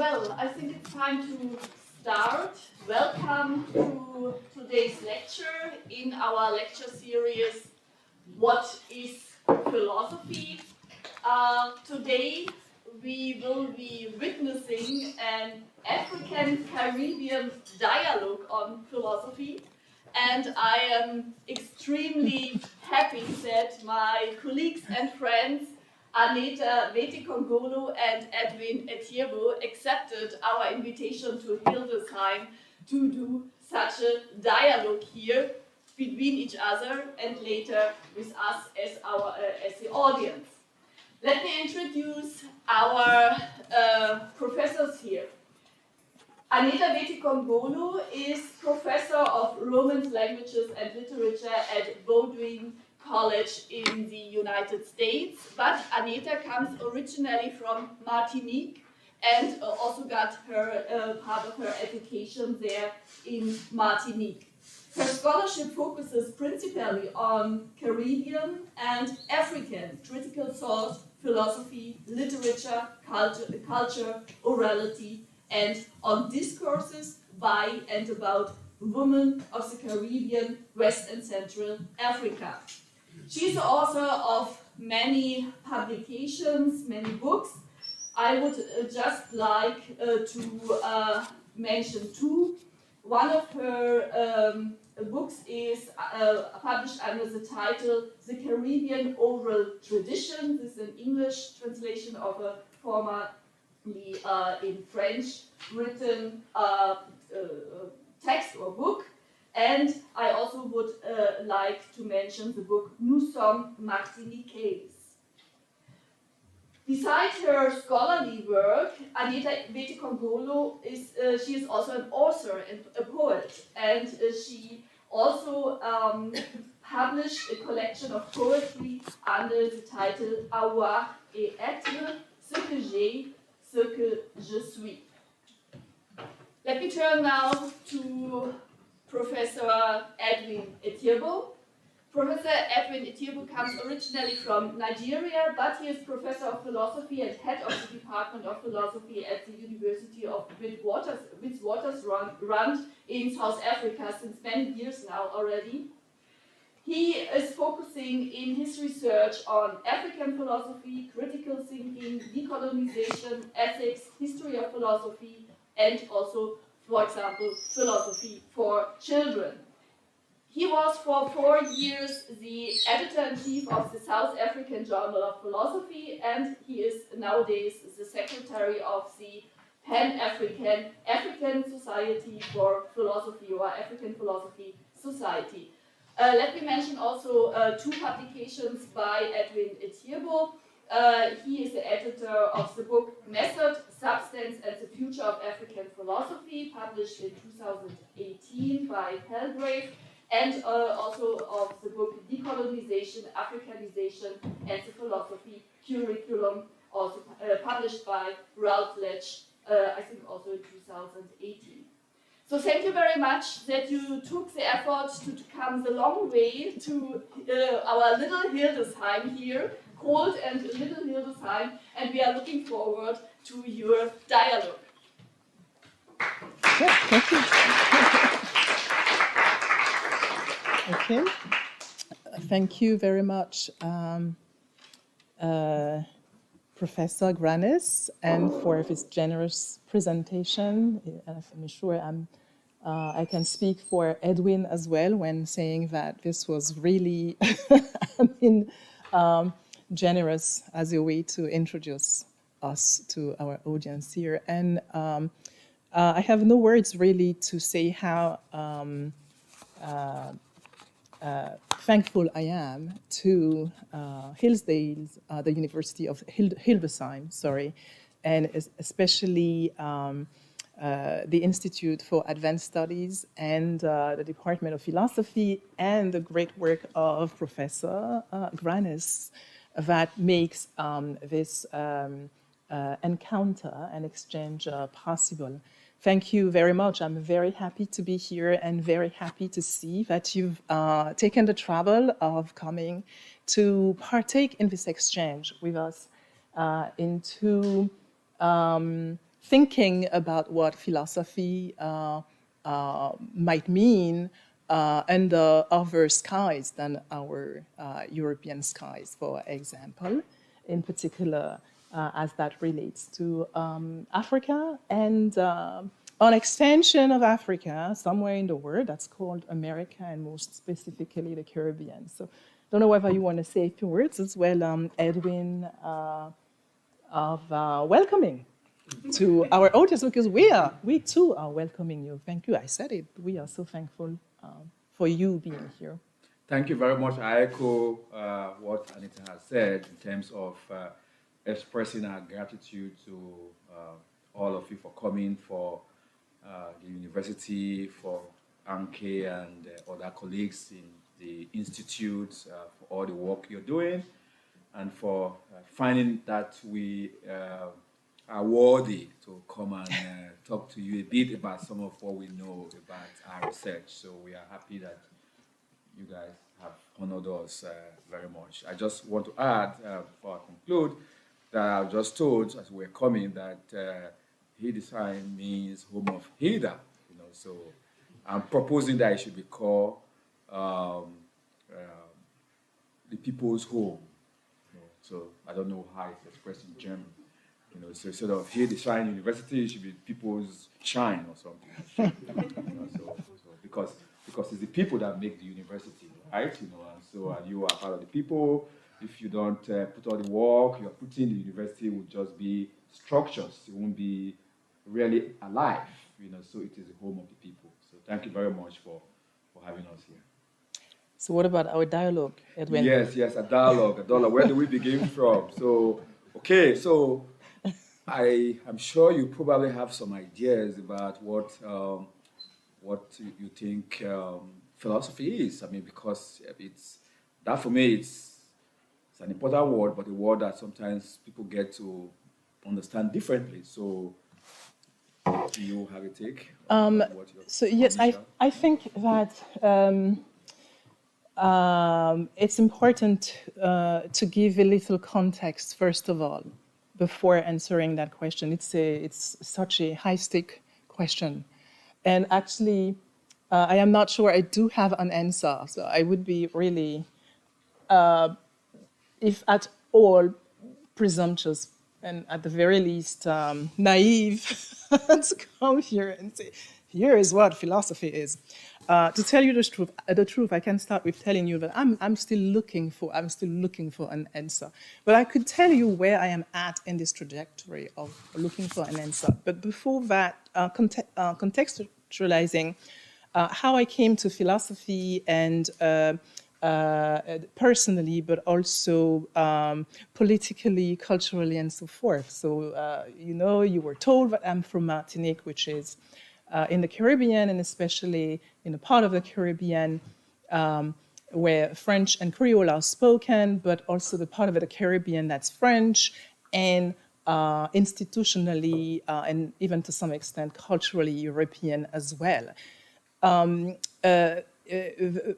well, I think it's time to start. Welcome to today's lecture in our lecture series, What is Philosophy? Today we will be witnessing an African-Caribbean dialogue on philosophy, and I am extremely happy that my colleagues and friends Hanétha Vété-Congolo and Edwin Etieyibo accepted our invitation to Hildesheim to do such a dialogue here between each other and later with us as the audience. Let me introduce our professors here. Hanétha Vété-Congolo is professor of Romance languages and literature at Bowdoin College in the United States, but Hanétha comes originally from Martinique and also got her part of her education there in Martinique. Her scholarship focuses principally on Caribbean and African critical thought, philosophy, literature, culture, orality, and on discourses by and about women of the Caribbean, West and Central Africa. She is the author of many publications, many books. I would just like to mention two. One of her books is published under the title The Caribbean Oral Tradition. This is an English translation of a formerly in French written text or book. And I also would like to mention the book Nous sommes Martiniquais. Besides her scholarly work, Hanétha Vété-Congolo she is also an author and a poet, and she also published a collection of poetry under the title Avoir et être, ce que j'ai, ce que je suis. Let me turn now to Professor Edwin Etieyibo. Professor Edwin Etieyibo comes originally from Nigeria, but he is professor of philosophy and head of the Department of Philosophy at the University of Wadsworth in South Africa since many years now already. He is focusing in his research on African philosophy, critical thinking, decolonization, ethics, history of philosophy, and also, for example, philosophy for children. He was for 4 years the editor-in-chief of the South African Journal of Philosophy, and he is nowadays the secretary of the Pan-African Society for Philosophy, or African Philosophy Society. Let me mention also two publications by Edwin Etieyibo. He is the editor of the book Method, Substance and the Future of African Philosophy, published in 2018 by Palgrave, and also of the book Decolonization, Africanization and the Philosophy Curriculum, also published by Routledge, I think also in 2018. So thank you very much that you took the effort to come the long way to our little Hildesheim here, cold and little Hildesheim, and we are looking forward to your dialogue. Yeah, thank you. Okay. Thank you very much, Professor Granis, and for this generous presentation. I'm sure I can speak for Edwin as well when saying that this was really generous as a way to introduce us to our audience here. And I have no words really to say how thankful I am to Hillsdale, the University of Hildesheim, and especially the Institute for Advanced Studies and the Department of Philosophy, and the great work of Professor Granis that makes this encounter and exchange possible. Thank you very much. I'm very happy to be here and very happy to see that you've taken the trouble of coming to partake in this exchange with us in two thinking about what philosophy might mean under other skies than our European skies, for example, in particular as that relates to Africa and an extension of Africa somewhere in the world that's called America and most specifically the Caribbean. So I don't know whether you want to say a few words as well, Edwin, of welcoming to our audience, because we too are welcoming you. Thank you. I said it. We are so thankful for you being here. Thank you very much. I echo what Hanétha has said in terms of expressing our gratitude to all of you for coming, for the university, for Anke and other colleagues in the institute, for all the work you're doing, and for finding that we are worthy to come and talk to you a bit about some of what we know about our research. So we are happy that you guys have honored us very much. I just want to add, before I conclude, that I was just told as we're coming that Hildesheim means home of Hilda, so I'm proposing that it should be called the people's home. So I don't know how it's expressed in German. So instead of Hildesheim University, it should be people's shine or something. So because it's the people that make the university, right? And so you are part of the people. If you don't put all the work you're putting, the university will just be structures. It won't be really alive, so it is the home of the people. So thank you very much for having us here. So what about our dialogue, Edwin? Yes, a dialogue. Where do we begin from? So, okay, so I'm sure you probably have some ideas about what you think philosophy is. I mean, because that for me, it's an important word, but a word that sometimes people get to understand differently. So do you have a take? So yes, I think that it's important to give a little context, first of all, before answering that question. It's such a high-stake question. And actually, I am not sure I do have an answer. So I would be really, if at all, presumptuous and at the very least naive to come here and say, here is what philosophy is. To tell you the truth, I can start with telling you that I'm still looking for an answer. But I could tell you where I am at in this trajectory of looking for an answer. But before that, contextualizing how I came to philosophy and personally, but also politically, culturally, and so forth. So, you were told that I'm from Martinique, which is in the Caribbean, and especially in a part of the Caribbean where French and Creole are spoken, but also the part of the Caribbean that's French, and institutionally, and even to some extent, culturally European as well.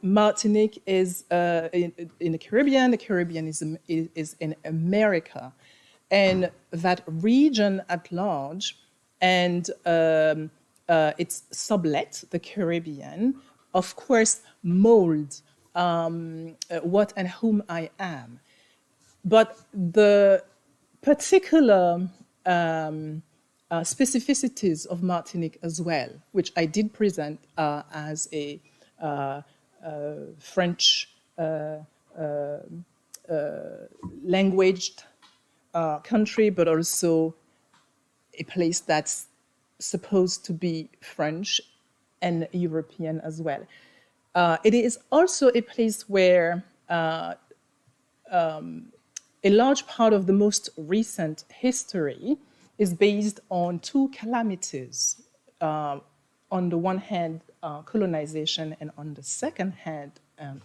Martinique is in the Caribbean. The Caribbean is in America, and that region at large, and its sublet, the Caribbean, of course, mold what and whom I am. But the particular specificities of Martinique as well, which I did present as a French languaged country, but also a place that's supposed to be French and European as well. It is also a place where a large part of the most recent history is based on two calamities. On the one hand, colonization, and on the second hand,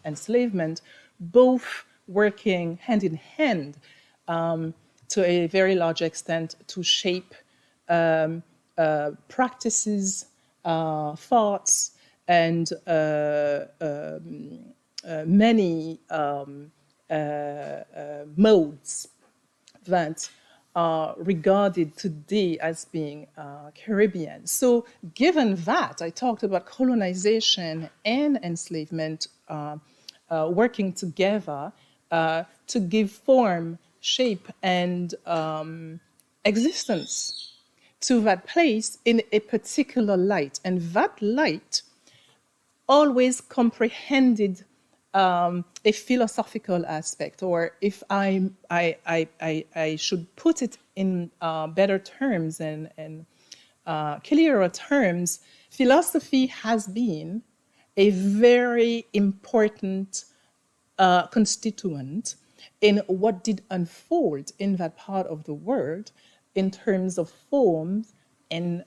enslavement, both working hand in hand to a very large extent to shape practices, thoughts, and many modes that regarded today as being Caribbean. So given that, I talked about colonization and enslavement working together to give form, shape, and existence to that place in a particular light. And that light always comprehended a philosophical aspect, or if I should put it in better terms and clearer terms, philosophy has been a very important constituent in what did unfold in that part of the world in terms of forms and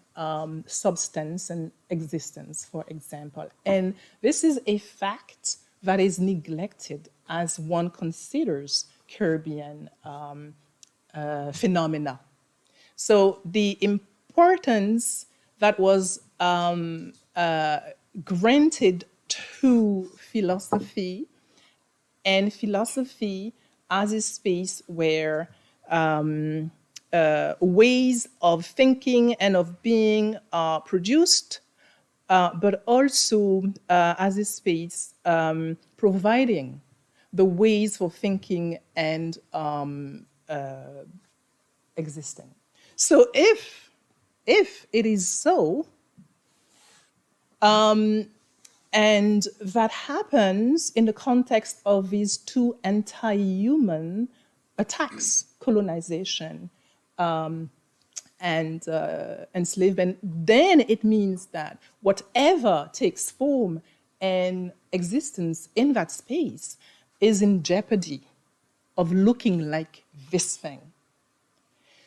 substance and existence, for example. And this is a fact that is neglected as one considers Caribbean phenomena. So the importance that was granted to philosophy, and philosophy as a space where ways of thinking and of being produced, but also as a space providing the ways for thinking and existing. So if it is so, and that happens in the context of these two anti-human attacks, colonization and enslavement, then it means that whatever takes form and existence in that space is in jeopardy of looking like this thing.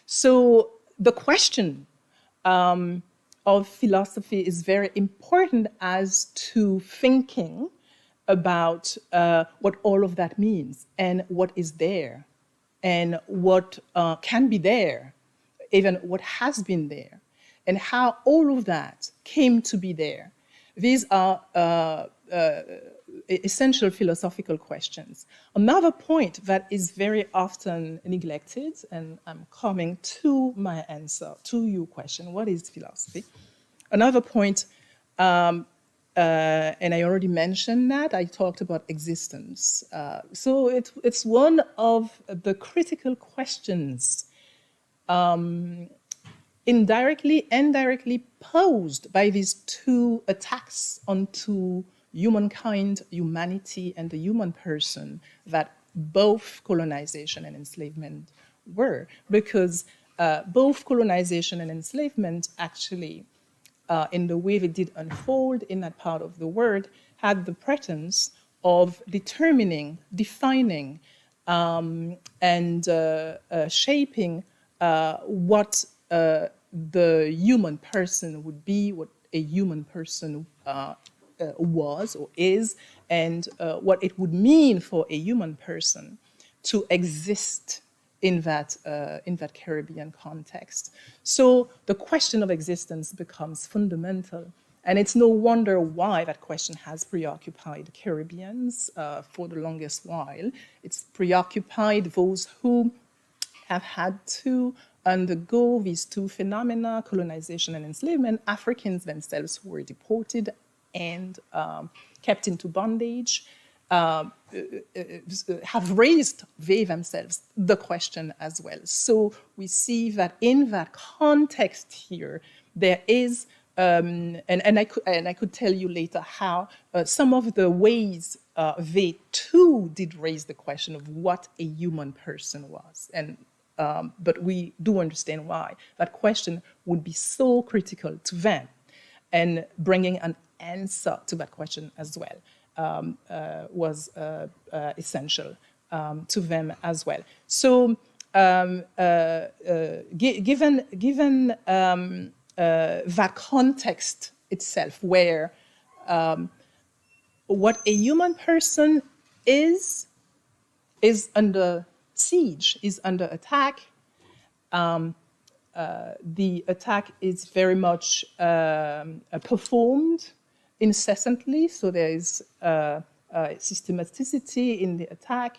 So the question of philosophy is very important as to thinking about what all of that means and what is there and what can be there, even what has been there, and how all of that came to be there. These are essential philosophical questions. Another point that is very often neglected, and I'm coming to my answer to your question, what is philosophy? Another point, and I already mentioned that, I talked about existence. So it's one of the critical questions indirectly and directly posed by these two attacks onto humankind, humanity, and the human person that both colonization and enslavement were, because both colonization and enslavement actually, in the way they did unfold in that part of the world, had the pretense of determining, defining, and shaping what the human person would be, what a human person was or is, and what it would mean for a human person to exist in that Caribbean context. So the question of existence becomes fundamental, and it's no wonder why that question has preoccupied Caribbeans for the longest while. It's preoccupied those who have had to undergo these two phenomena, colonization and enslavement, Africans themselves who were deported and kept into bondage, have raised, they themselves, the question as well. So we see that in that context here, there is, and I could tell you later how some of the ways they too did raise the question of what a human person was. And but we do understand why that question would be so critical to them, and bringing an answer to that question as well was essential to them as well. So given that context itself, where what a human person is under siege, is under attack. The attack is very much performed incessantly, so there is systematicity in the attack.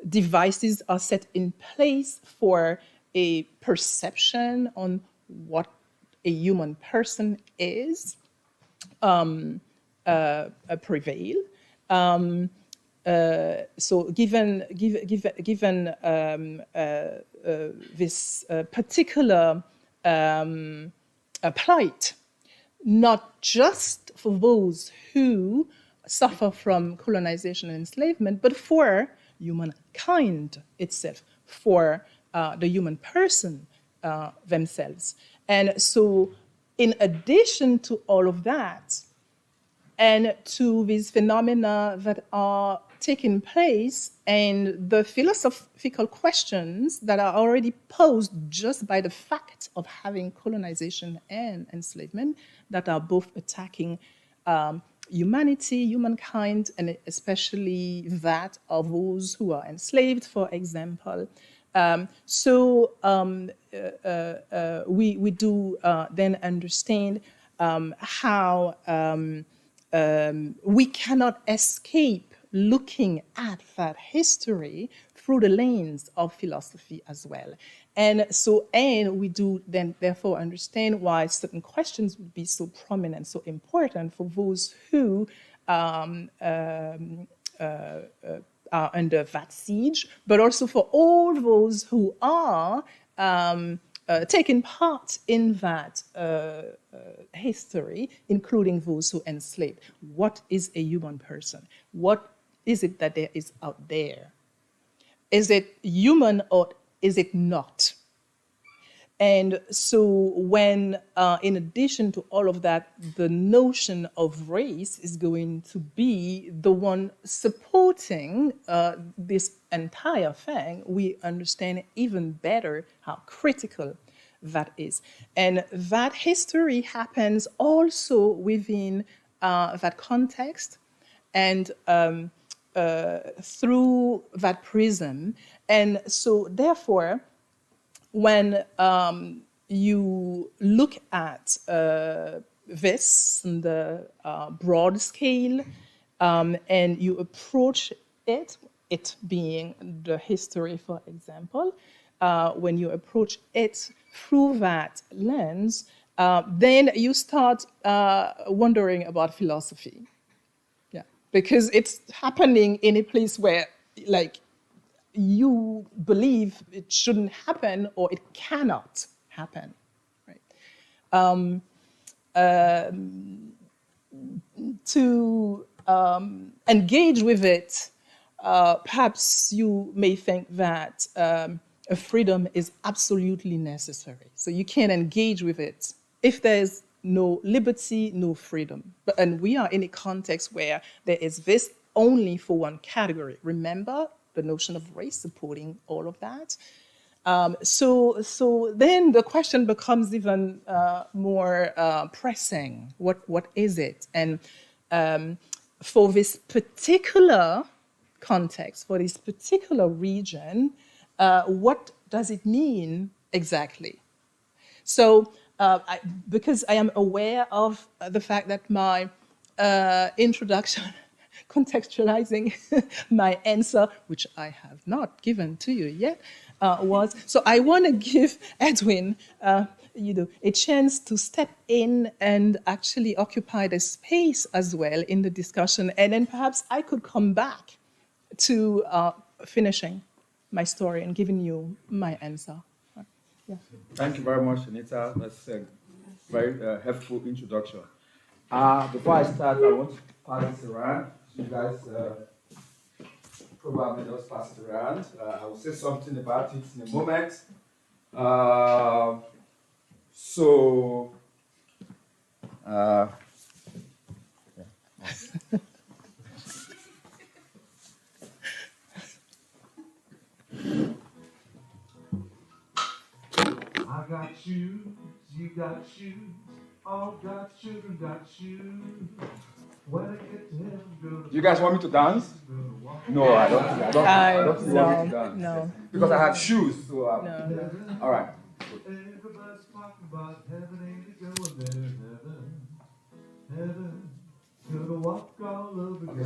devices are set in place for a perception on what a human person is prevail. So given this particular plight, not just for those who suffer from colonization and enslavement, but for humankind itself, for the human person themselves. And so in addition to all of that, and to these phenomena that are taking place and the philosophical questions that are already posed just by the fact of having colonization and enslavement that are both attacking humanity, humankind, and especially that of those who are enslaved, for example. We do then understand how we cannot escape looking at that history through the lens of philosophy as well. And we do then therefore understand why certain questions would be so prominent, so important for those who are under that siege, but also for all those who are taking part in that history, including those who enslaved. What is a human person? What is it that there is out there? Is it human or is it not? And so when, in addition to all of that, the notion of race is going to be the one supporting this entire thing, we understand even better how critical that is. And that history happens also within that context and through that prism. And so therefore, when you look at this on the broad scale and you approach it being the history, for example, when you approach it through that lens, then you start wondering about philosophy. Yeah, because it's happening in a place where, like, you believe it shouldn't happen or it cannot happen, right? To engage with it, perhaps you may think that a freedom is absolutely necessary. So you can't engage with it if there's no liberty, no freedom. And we are in a context where there is this only for one category. Remember the notion of race supporting all of that. So then the question becomes even more pressing. What is it? And for this particular context, for this particular region, what does it mean exactly? So because I am aware of the fact that my introduction contextualizing my answer, which I have not given to you yet, was, so I want to give Edwin a chance to step in and actually occupy the space as well in the discussion, and then perhaps I could come back to finishing my story and giving you my answer. Yeah. Thank you very much, Hanétha. That's a very helpful introduction. Before I start, I want to pass this around. You guys probably just pass it around. I will say something about it in a moment. I got shoes, you got shoes, all got children got shoes. When I get to heaven, girl, You guys want me to dance? No, I don't. I don't think you want me to dance. No. Because I have shoes. So, No. All right. everybody's talking about heaven, ain't it going there? Heaven, heaven, Gonna walk all over. Okay,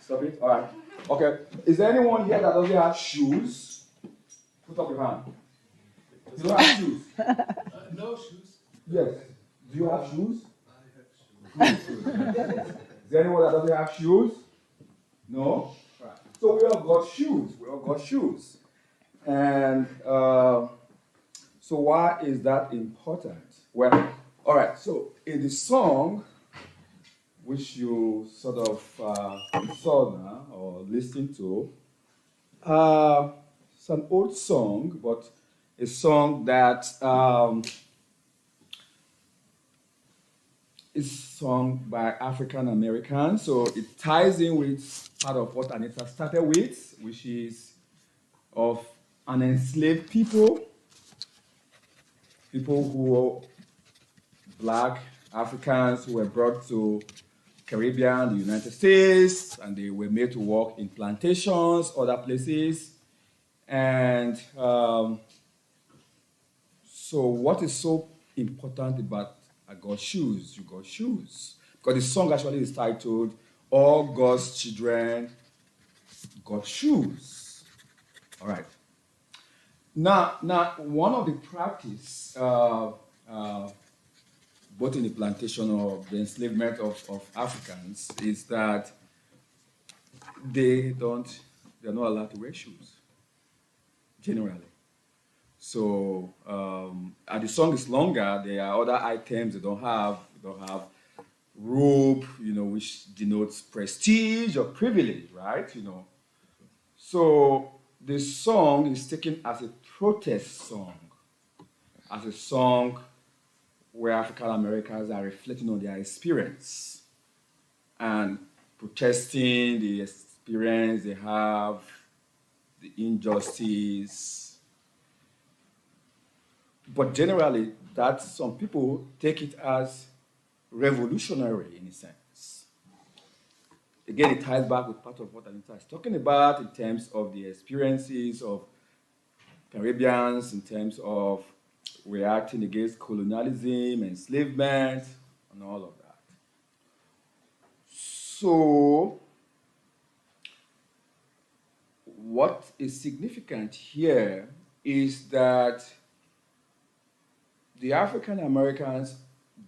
stop it. All right. Okay. Is there anyone here that doesn't have shoes? Put up your hand. You don't have shoes? No shoes. Yes. Do you have shoes? I have shoes. Is there anyone that doesn't have shoes? No? Right. So we all got shoes. And so why is that important? Well, all right. So in the song, which you sort of saw now or listened to, it's an old song, but a song that is sung by African Americans. So it ties in with part of what Hanétha started with, which is of an enslaved people who were black Africans who were brought to Caribbean, the United States, and they were made to work in plantations, other places. And so what is so important about I got shoes, you got shoes? Because the song actually is titled, All God's Children Got Shoes. All right. Now, one of the practice, both in the plantation or the enslavement of Africans, is that they're not allowed to wear shoes, generally. So, and the song is longer. There are other items they don't have. They don't have robe, which denotes prestige or privilege, right? So the song is taken as a protest song, as a song where African Americans are reflecting on their experience and protesting the experience they have, the injustice. But generally, that some people take it as revolutionary in a sense. Again, it ties back with part of what Hanétha is talking about in terms of the experiences of Caribbeans, in terms of reacting against colonialism, enslavement, and all of that. So, what is significant here is that the African Americans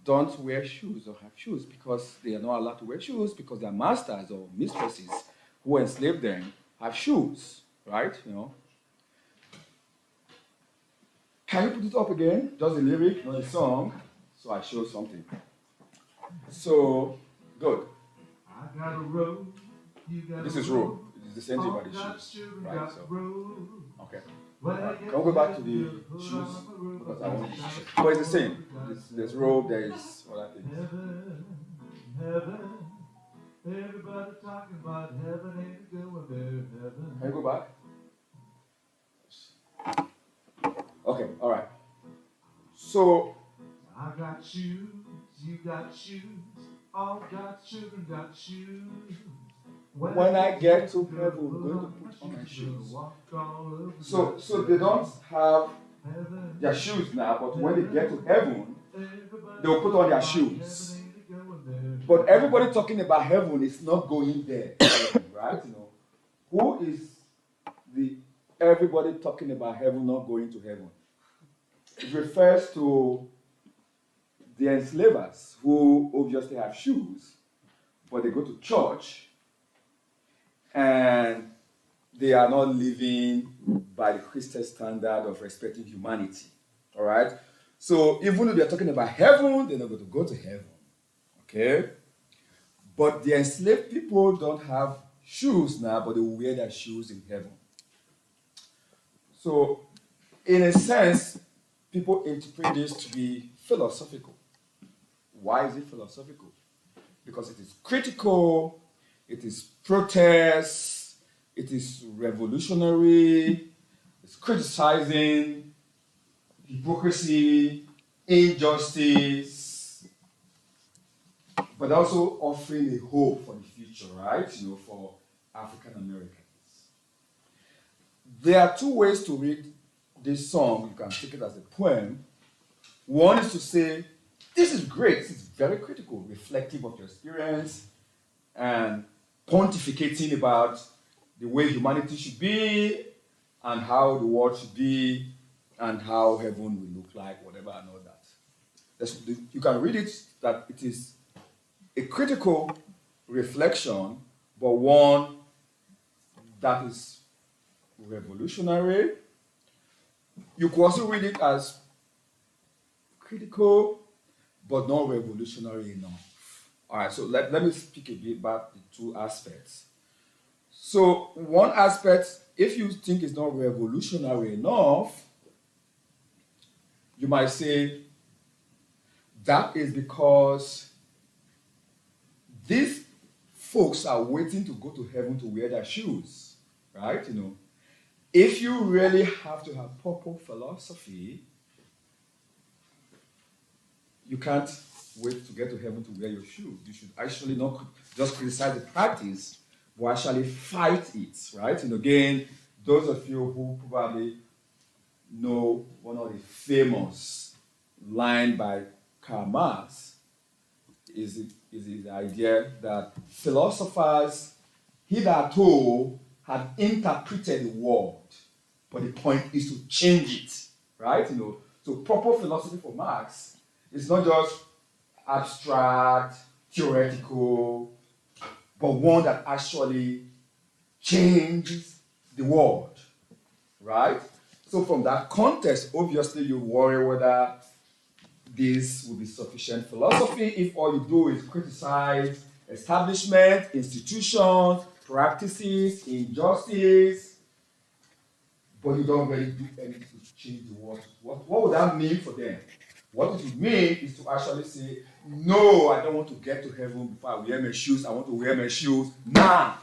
don't wear shoes or have shoes because they are not allowed to wear shoes because their masters or mistresses who enslaved them have shoes, right? Can you put it up again? Just the lyric, not the song, so I show something. So, good. I got a robe, you got This a is robe. It is the same thing about the shoes, right? So, okay. Can we go back to the shoes? Because I want to check. Oh, it's the same. There's robe, there's other things. Heaven, everybody talking about heaven ain't going there, heaven. Can you go back? Okay, all right. So, I got shoes, you got shoes, all God's children got shoes. when I get to heaven, I'm going to put on my shoes. So they don't have their shoes now, but when they get to heaven, they'll put on their shoes. But everybody talking about heaven is not going there, right? Who is the everybody talking about heaven not going to heaven? It refers to the enslavers who obviously have shoes, but they go to church and they are not living by the Christian standard of respecting humanity. All right? So even though they're talking about heaven, they're not going to go to heaven. Okay? But the enslaved people don't have shoes now, but they will wear their shoes in heaven. So, in a sense, people interpret this to be philosophical. Why is it philosophical? Because it is critical, it is protest, it is revolutionary, it's criticizing hypocrisy, injustice, but also offering a hope for the future, right? For African Americans. There are two ways to read this song. You can take it as a poem. One is to say This is great. This is very critical, reflective of your experience and pontificating about the way humanity should be and how the world should be and how heaven will look like, whatever and all that. You can read it that it is a critical reflection, but one that is revolutionary. You could also read it as critical, but not revolutionary enough. All right, so let me speak a bit about the two aspects. So one aspect, if you think it's not revolutionary enough, you might say that is because these folks are waiting to go to heaven to wear their shoes, right? If you really have to have proper philosophy, you can't wait to get to heaven to wear your shoes. You should actually not just criticize the practice, but actually fight it, right? And again, those of you who probably know one of the famous line by Karl Marx is the idea that philosophers hitherto had interpreted the world, but the point is to change it, right? So proper philosophy for Marx is not just abstract, theoretical, but one that actually changes the world, right? So from that context, obviously you worry whether this will be sufficient philosophy if all you do is criticize establishment, institutions, practices, injustice, but you don't really do anything to change the world. What would that mean for them? What it would mean is to actually say, no, I don't want to get to heaven before I wear my shoes. I want to wear my shoes now.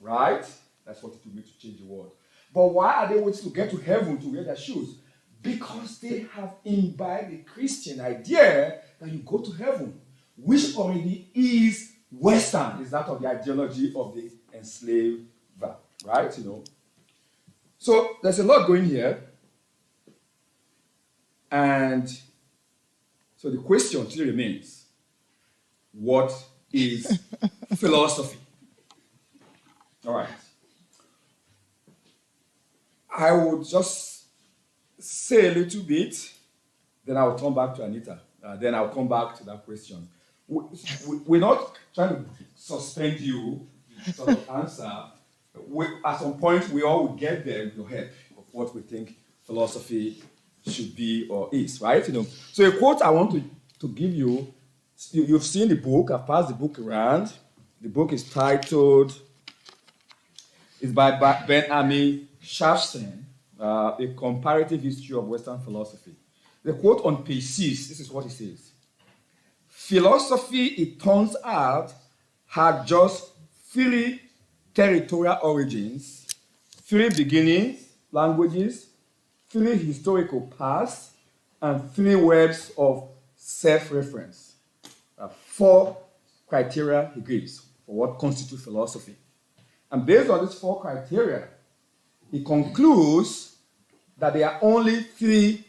Right? That's what it would mean to change the world. But why are they waiting to get to heaven to wear their shoes? Because they have imbibed the Christian idea that you go to heaven, which already is Western, is that of the ideology of the enslaver, right? So there's a lot going here. And so the question still remains, what is philosophy? All right. I would just say a little bit, then I'll turn back to Anita. Then I'll come back to that question. We're not trying to suspend you sort of answer. At some point, we all will get there in your head of what we think philosophy should be or is, right? So a quote I want to give you, you've seen the book, I've passed the book around. The book is titled, it's by Ben-Ami Shafsen, A Comparative History of Western Philosophy. The quote on page 6, this is what he says. Philosophy, it turns out, had just 3 territorial origins, 3 beginnings, languages, 3 historical paths, and 3 webs of self-reference. 4 criteria he gives for what constitutes philosophy. And based on these 4 criteria, he concludes that there are only 3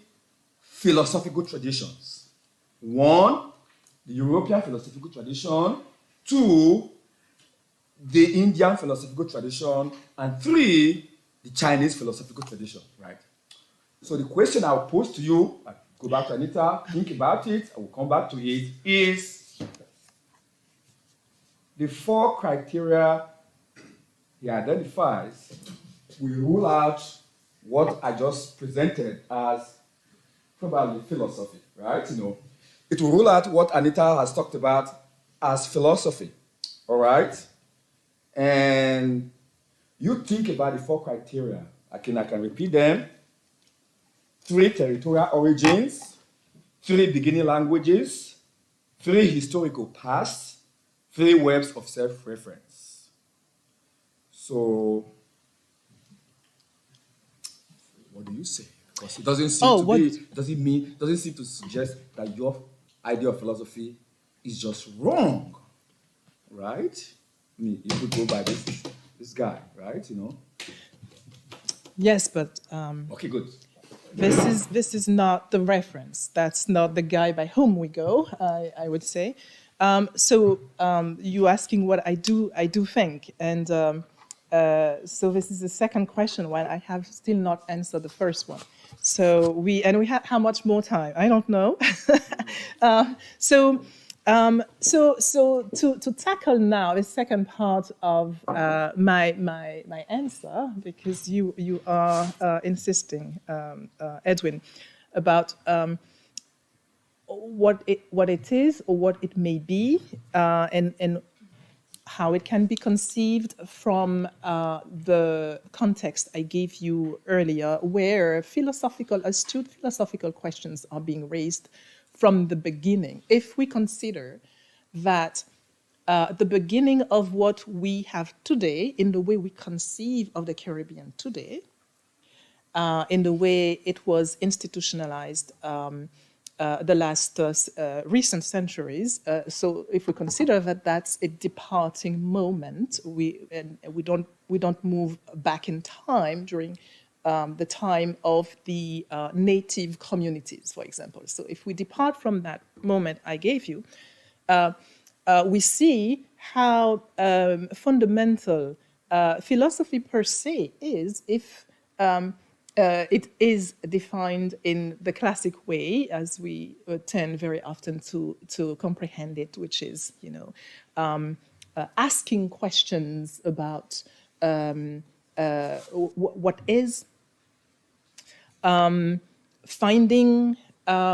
philosophical traditions. 1, the European philosophical tradition. 2, the Indian philosophical tradition. And 3, the Chinese philosophical tradition, right? So the question I'll pose to you, I'll go back to Anita, think about it, I will come back to it, is the 4 criteria he identifies will rule out what I just presented as probably philosophy, right? It will rule out what Anita has talked about as philosophy, all right? And you think about the 4 criteria. I can repeat them. 3 territorial origins, 3 beginning languages, 3 historical paths, 3 webs of self-reference. So, what do you say? Because it doesn't seem to suggest that your idea of philosophy is just wrong, right? I mean, you could go by this guy, right? Yes, but Okay, good. this is not the reference. That's not the guy by whom we go, I would say. You asking what I do think, and so this is the second question. While I have still not answered the first one. So we have how much more time? I don't know. To tackle now the second part of my answer, because you are insisting, Edwin, about what it is or what it may be, and how it can be conceived from the context I gave you earlier, where astute philosophical questions are being raised from the beginning. If we consider that the beginning of what we have today, in the way we conceive of the Caribbean today, in the way it was institutionalized the last recent centuries. So if we consider that that's a departing moment, we don't move back in time during the time of the native communities, for example. So if we depart from that moment I gave you, we see how fundamental philosophy per se is if it is defined in the classic way, as we tend very often to comprehend it, which is, asking questions about what is, finding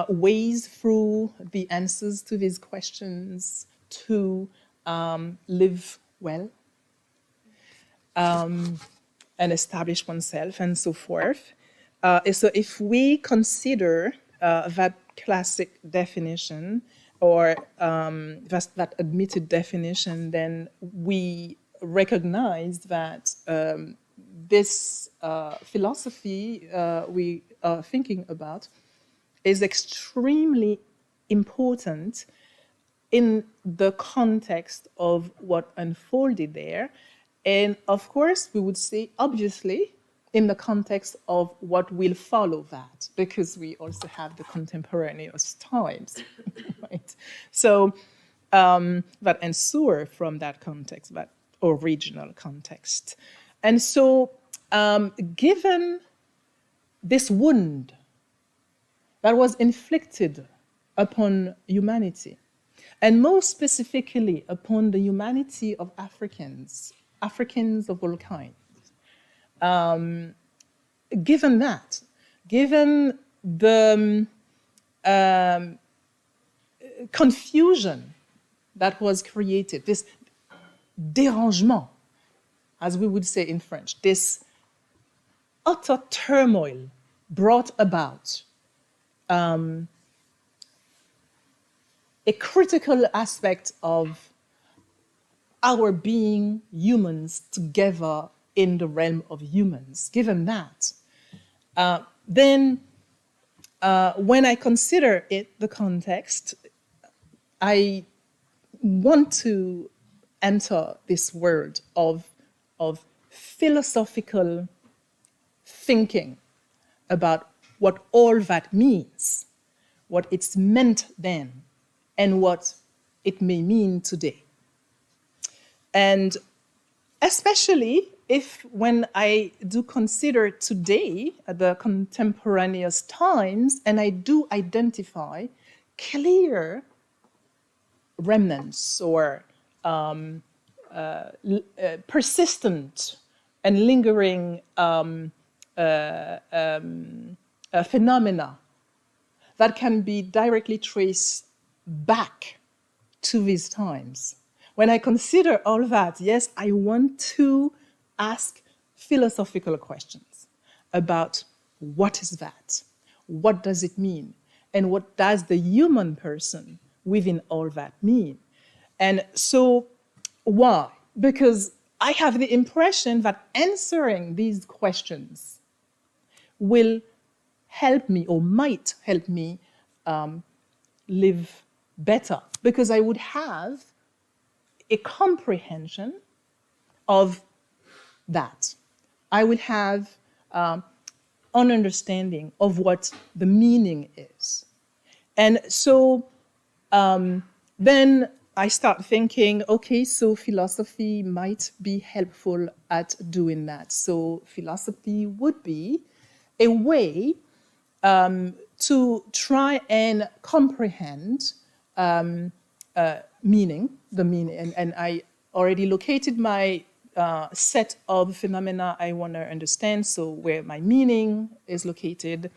ways through the answers to these questions to live well, and establish oneself, and so forth. So if we consider that classic definition, or that admitted definition, then we recognize that this philosophy we are thinking about is extremely important in the context of what unfolded there. And of course, we would say, obviously, in the context of what will follow that, because we also have the contemporaneous times, right? So that ensue from that context, that original context. And so given this wound that was inflicted upon humanity, and most specifically upon the humanity of Africans of all kinds. Given the confusion that was created, this dérangement, as we would say in French, this utter turmoil brought about a critical aspect of our being humans together in the realm of humans. Given that, then when I consider it, the context, I want to enter this world of philosophical thinking about what all that means, what it's meant then, and what it may mean today. And especially if, when I do consider today the contemporaneous times, and I do identify clear remnants or persistent and lingering phenomena that can be directly traced back to these times. When I consider all that, yes, I want to ask philosophical questions about what is that? What does it mean? And what does the human person within all that mean? And so, why? Because I have the impression that answering these questions will help me, or might help me, live better, because I would have a comprehension of that. I would have an understanding of what the meaning is. And so then I start thinking, okay, so philosophy might be helpful at doing that. So philosophy would be a way to try and comprehend meaning, the meaning. And I already located my set of phenomena I want to understand, so where my meaning is located,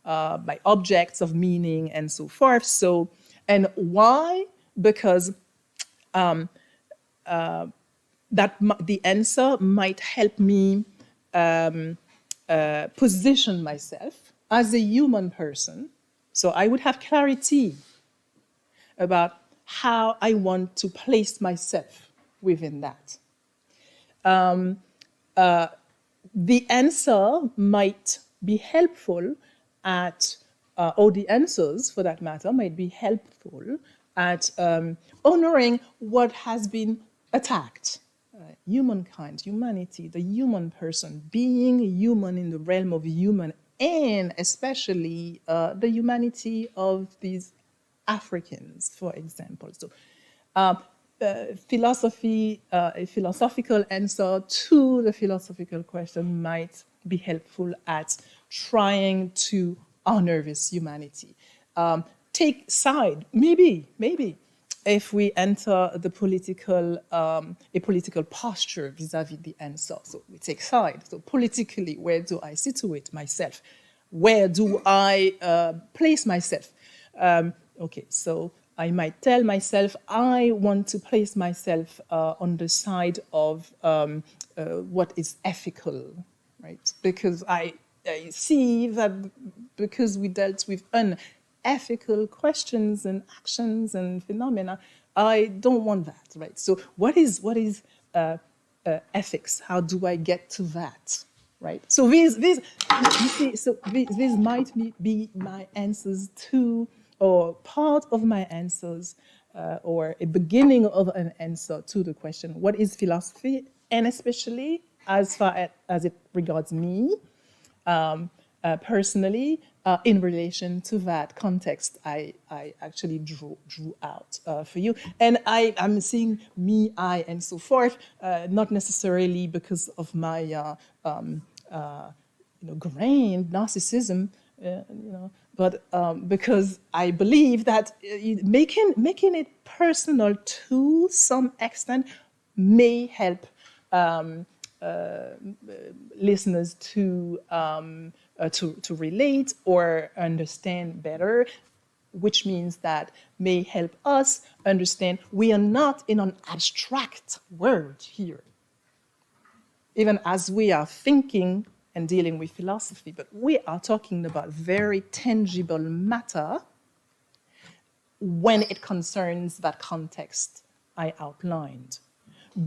my objects of meaning, and so forth. So, and why? Because the answer might help me position myself as a human person. So I would have clarity about how I want to place myself within that. The answer might be helpful at, or the answers for that matter, might be helpful at honoring what has been attacked. Humankind, humanity, the human person, being human in the realm of human, and especially the humanity of these Africans, for example. So philosophy, a philosophical answer to the philosophical question might be helpful at trying to honor this humanity. Take side, maybe, if we enter the political, a political posture vis-a-vis the answer. So we take side. So politically, where do I situate myself? Where do I place myself? Okay, so I might tell myself I want to place myself on the side of what is ethical, right? Because I see that because we dealt with unethical questions and actions and phenomena, I don't want that, right? So what is ethics? How do I get to that, right? So these you see, so these might be my answers to, or part of my answers, or a beginning of an answer to the question, what is philosophy? And especially as far as it regards me, personally, in relation to that context I actually drew out for you. And I'm seeing me, I, and so forth, not necessarily because of my grained narcissism, but because I believe that making it personal to some extent may help listeners to relate or understand better, which means that may help us understand we are not in an abstract world here, even as we are thinking and dealing with philosophy, but we are talking about very tangible matter when it concerns that context I outlined.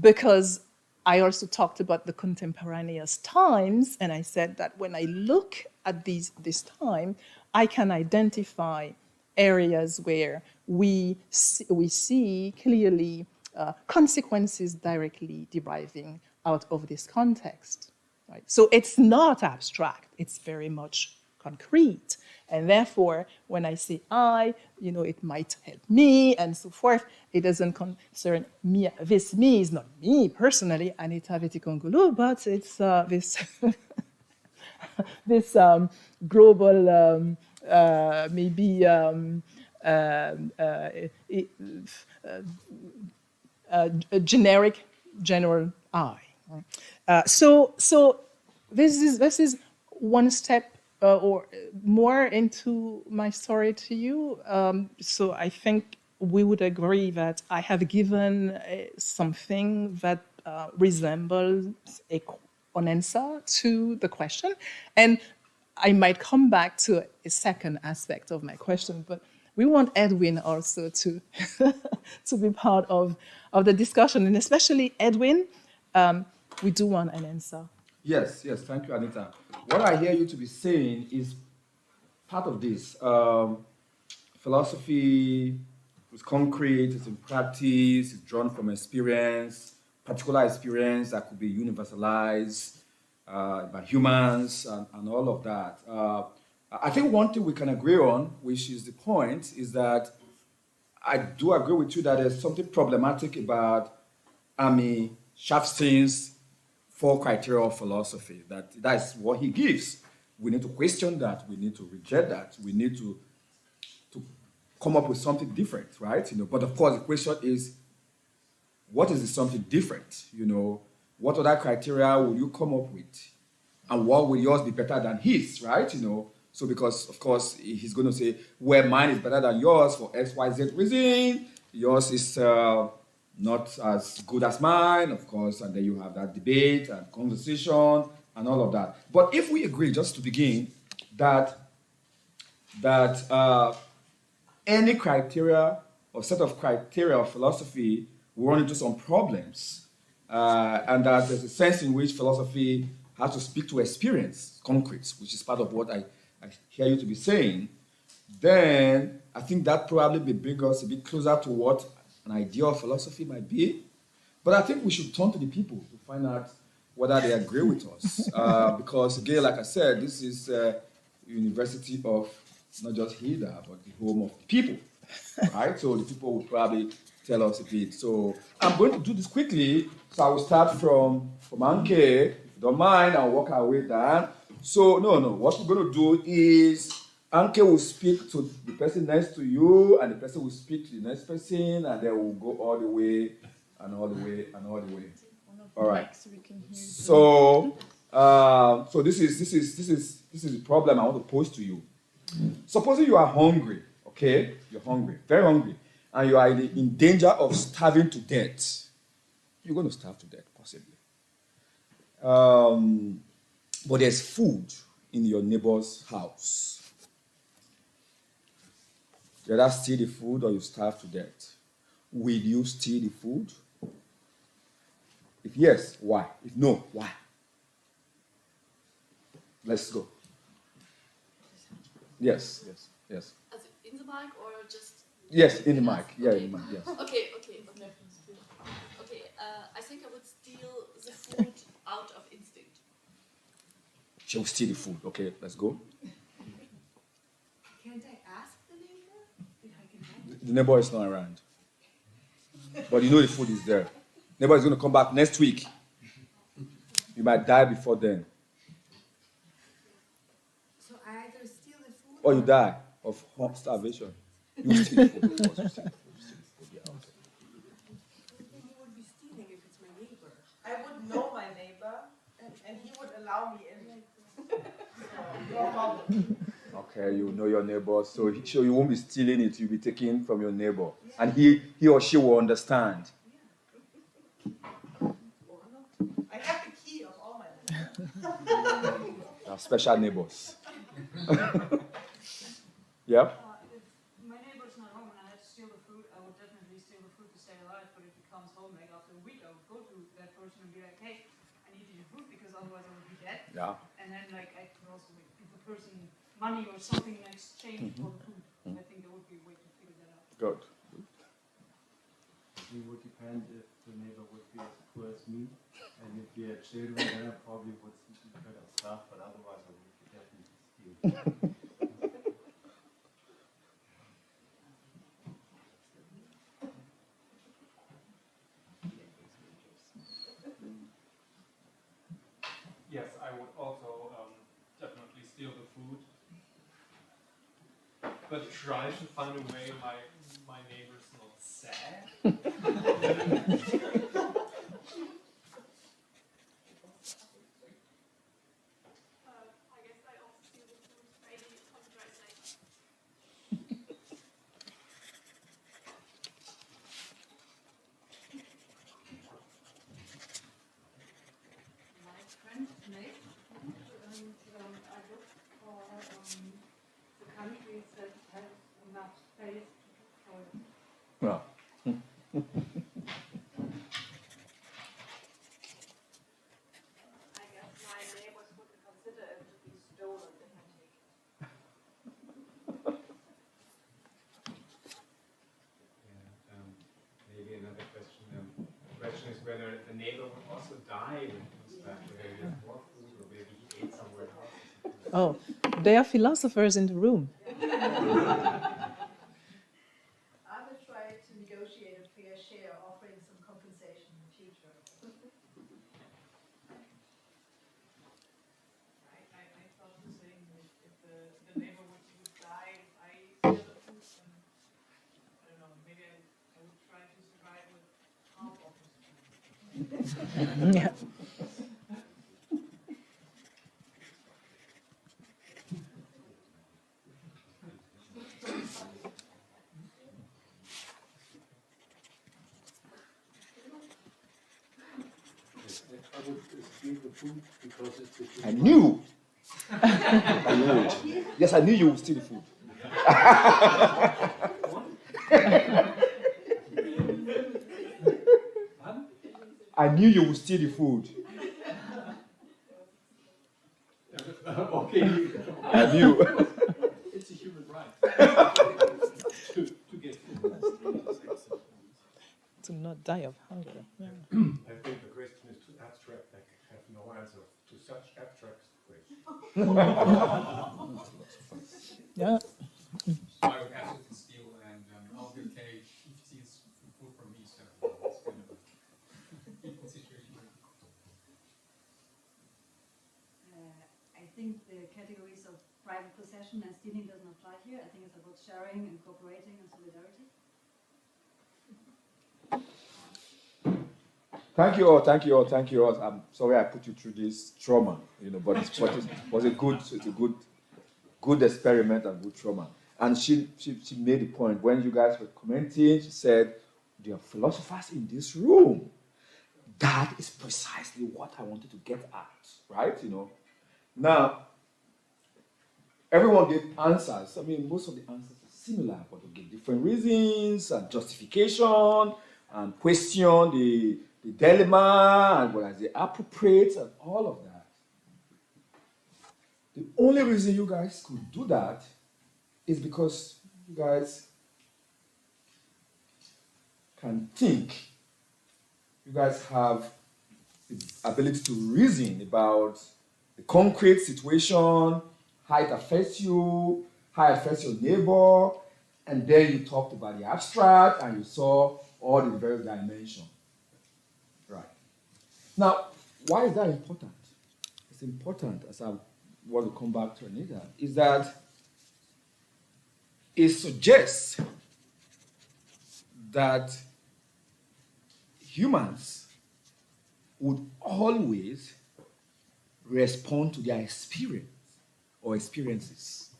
Because I also talked about the contemporaneous times, and I said that when I look at this time, I can identify areas where we see clearly consequences directly deriving out of this context. Right? So it's not abstract, it's very much concrete. And therefore, when I say I, it might help me and so forth. It doesn't concern me. This me is not me personally, Hanétha Vété-Congolo, but it's this global, maybe a general I. So this is one step or more into my story to you. So I think we would agree that I have given something that resembles an answer to the question. And I might come back to a second aspect of my question, but we want Edwin also to to be part of the discussion, and especially Edwin, we do want an answer. Yes, thank you, Hanétha. What I hear you to be saying is part of this. Philosophy is concrete, it's in practice, it's drawn from experience, particular experience that could be universalized. about humans and all of that. I think one thing we can agree on, which is the point, is that I do agree with you that there's something problematic about Amy Shafstein's 4 criteria of philosophy. That's what he gives. We need to question that. We need to reject that. We need to come up with something different, right? But of course, the question is, what is the something different? What other criteria will you come up with? And what will yours be better than his, right? So because, of course, he's going to say, well, mine is better than yours for X, Y, Z reason. Yours is not as good as mine, of course, and then you have that debate and conversation and all of that. But if we agree, just to begin, that any criteria or set of criteria of philosophy will run into some problems, and that there's a sense in which philosophy has to speak to experience, concrete, which is part of what I hear you to be saying, then I think that probably may bring us a bit closer to what an idea of philosophy might be. But I think we should turn to the people to find out whether they agree with us. Because again, like I said, this is a university of not just Hilda, but the home of the people, right? So the people will probably tell us a bit. So I'm going to do this quickly. So I will start from Anke. If you don't mind, I'll work our way down. So no, what we're going to do is Anke will speak to the person next to you, and the person will speak to the next person, and then we'll go all the way and all the way and all the way. All right. So this is the problem I want to pose to you. Supposing you are hungry, okay? You're hungry, very hungry, and you are in danger of starving to death. You're going to starve to death, possibly. But there's food in your neighbor's house. You either steal the food or you starve to death. Will you steal the food? If yes, why? If no, why? Let's go. As Yes. in the mic or just? Yes, in the mic. Yeah, Okay. in the mic, yes. Okay. I think I would steal the food out of instinct. She will steal the food. Okay, let's go. Can't I ask the neighbor if I can have it? The neighbor is not around. But the food is there. Neighbor is going to come back next week. You might die before then. So I either steal the food Or you die of starvation. You steal the food, of course. You steal the food. Yeah, okay. I think he would be stealing if it's my neighbor. I would know my neighbor, and he would allow me in. No problem. Okay, you know your neighbor, so you won't be stealing it, you'll be taking from your neighbor. And he or she will understand. I have the key of all my neighbors. They are special neighbors. Yeah? If my neighbor's not home and I had to steal the food, I would definitely steal the food to stay alive. But if he comes home, like after a week, I would go to that person and be like, hey, I need your food because otherwise I would be dead. Yeah. And then like I could also like, give the person money or something in exchange for the food. I think there would be a way to figure that out. Good. It would depend if the neighbor would be as poor as me, and if we had children, then I probably would kind of stuff, but otherwise I would definitely steal. Yes, I would also definitely steal the food, but try to find a way my neighbor's not sad. I guess I also steal the food, maybe apologize later. My friend made, and I look for the countries that have enough space for it. Well. I guess my neighbors wouldn't consider it to be stolen if I take it. Maybe another question. The question is whether the neighbor would also die when it comes back, whether he has more food or Oh, there are philosophers in the room. I will try to negotiate a fair share, offering some compensation in the future. I thought the same. If the neighbor would die, if I steal the food, then I don't know. Maybe I would try to survive with half of it. Yeah. I would steal the food because it's a human I knew. I knew it. Yes, I knew you would steal the food. I knew you would steal the food. Okay. I knew. It's a human right to get food. To not die of hunger. Yeah. I think the question is too abstract. I have no answer to such abstract questions. Yeah. I would absolutely steal, and I'll be okay if he steals food from me, so it's kind of a equal situation. I think the categories of private possession and stealing doesn't apply here. I think it's about sharing and cooperating and solidarity. Thank you all, thank you all, thank you all. I'm sorry I put you through this trauma, but it was a good experiment and good trauma. And she made the point when you guys were commenting. She said, "There are philosophers in this room." That is precisely what I wanted to get at, right? Now, everyone gave answers. I mean, most of the answers are similar, but they give different reasons and justification and question the dilemma and what is the appropriate and all of that. The only reason you guys could do that is because you guys can think. You guys have the ability to reason about the concrete situation, how it affects you, how it affects your neighbor, and then you talked about the abstract and you saw all the various dimensions. Right. Now, why is that important? It's important, as I want to come back to Anita, is that it suggests that humans would always respond to their experience or experiences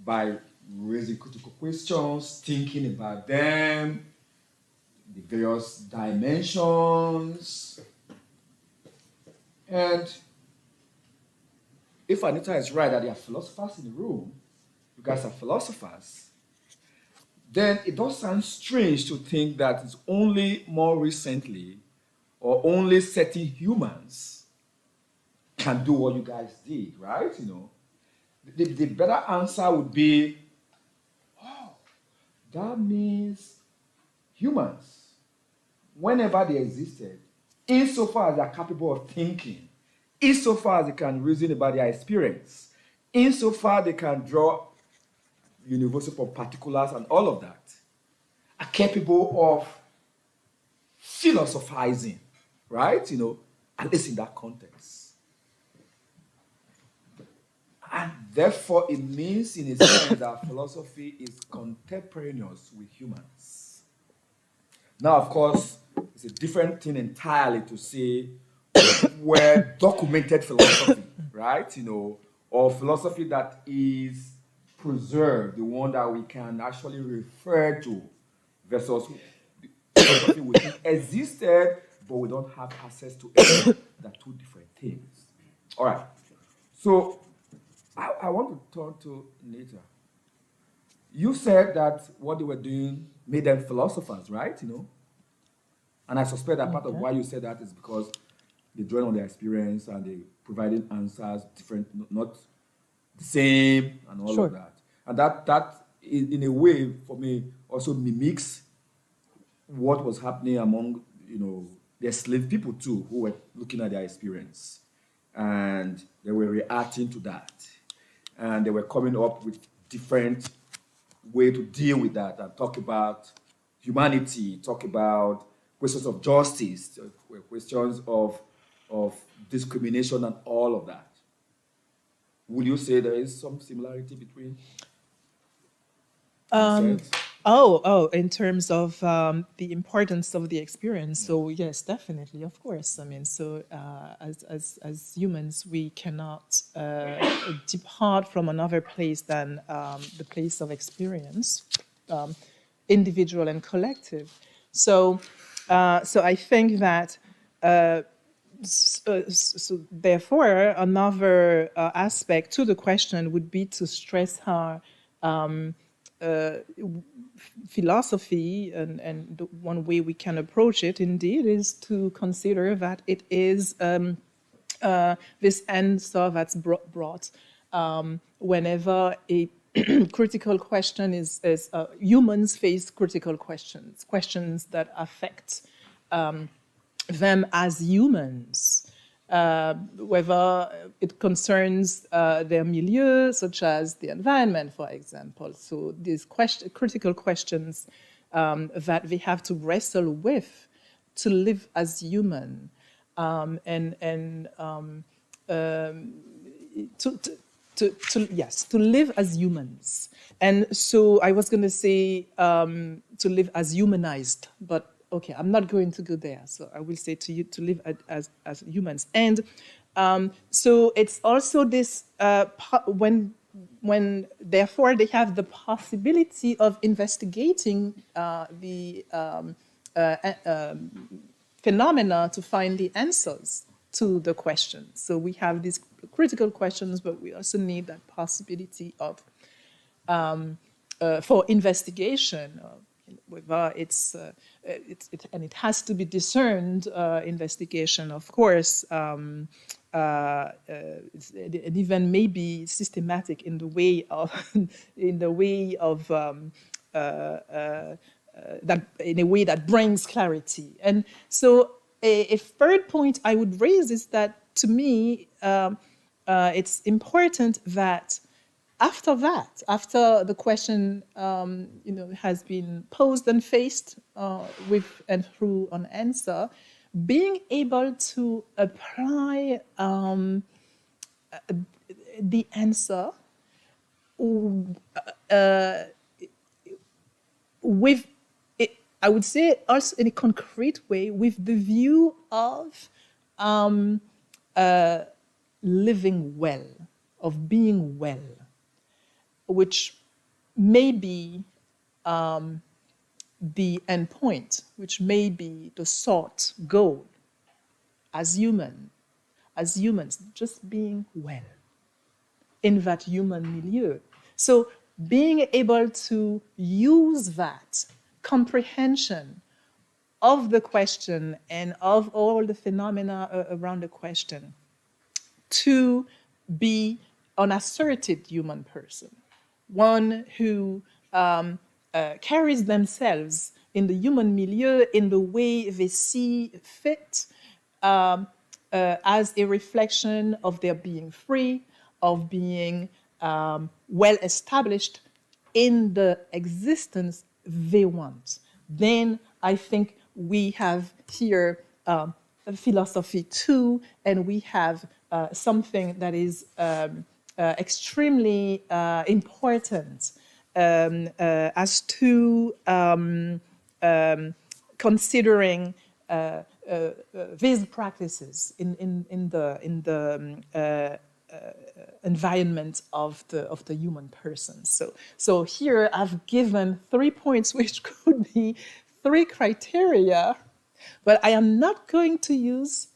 by raising critical questions, thinking about them, the various dimensions. And if Anita is right that there are philosophers in the room, you guys are philosophers, then it does sound strange to think that it's only more recently or only certain humans can do what you guys did, right? The better answer would be, oh, that means humans, whenever they existed, insofar as they are capable of thinking, insofar as they can reason about their experience, insofar they can draw universal particulars and all of that, are capable of philosophizing, right? At least in that context. And therefore, it means in a sense that philosophy is contemporaneous with humans. Now, of course, it's a different thing entirely to say we're documented philosophy, right? Or philosophy that is preserved, the one that we can actually refer to, versus philosophy we think existed, but we don't have access to it. They're two different things. All right. So I want to turn to Anita. You said that what they were doing made them philosophers, right? And I suspect that part of why you said that is because they draw on their experience and they provided answers different, not the same, and all of that. And that in a way, for me, also mimics what was happening among, the enslaved people too, who were looking at their experience. and they were reacting to that. And they were coming up with different way to deal with that and talk about humanity, talk about questions of justice, questions of discrimination and all of that. Would you say there is some similarity between? In terms of the importance of the experience. So yes, definitely, of course. I mean, so as humans, we cannot depart from another place than the place of experience, individual and collective. So I think that. So therefore, another aspect to the question would be to stress how philosophy, and the one way we can approach it, indeed, is to consider that it is this answer that's brought whenever a critical question is humans face critical questions that affect them as humans, whether it concerns their milieu, such as the environment, for example. So these critical questions that they have to wrestle with to live as human, to live as humans. And so I was going to say to live as humanized, but okay, I'm not going to go there. So I will say to you to live as humans. And so it's also this, when therefore they have the possibility of investigating the phenomena to find the answers to the questions. So we have these critical questions, but we also need that possibility of, for investigation, whether and it has to be discerned investigation, of course, and even maybe systematic in the way of that, in a way that brings clarity. And so a third point I would raise is that, to me, it's important that after the question has been posed and faced with and through an answer, being able to apply the answer with it, I would say also in a concrete way, with the view of living well, of being well, which may be the end point, which may be the sought goal as humans, just being well in that human milieu. So being able to use that comprehension of the question and of all the phenomena around the question to be an asserted human person, one who carries themselves in the human milieu in the way they see fit, as a reflection of their being free, of being well established in the existence they want. Then I think we have here philosophy too, and we have something that is extremely important as to considering these practices in the environment of the human person. So here I've given 3 points, which could be 3 criteria, but I am not going to use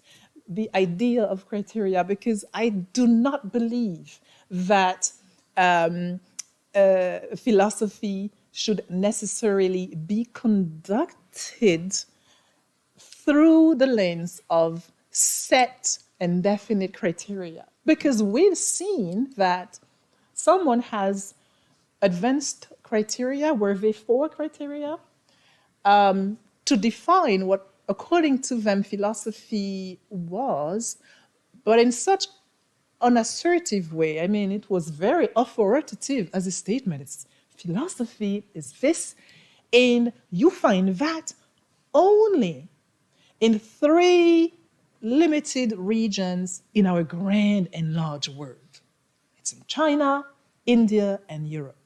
the idea of criteria because I do not believe that philosophy should necessarily be conducted through the lens of set and definite criteria. Because we've seen that someone has advanced criteria, were they 4 criteria, to define what, according to them, philosophy was, but in such an assertive way. I mean, it was very authoritative as a statement. It's philosophy is this, and you find that only in 3 limited regions in our grand and large world. It's in China, India, and Europe.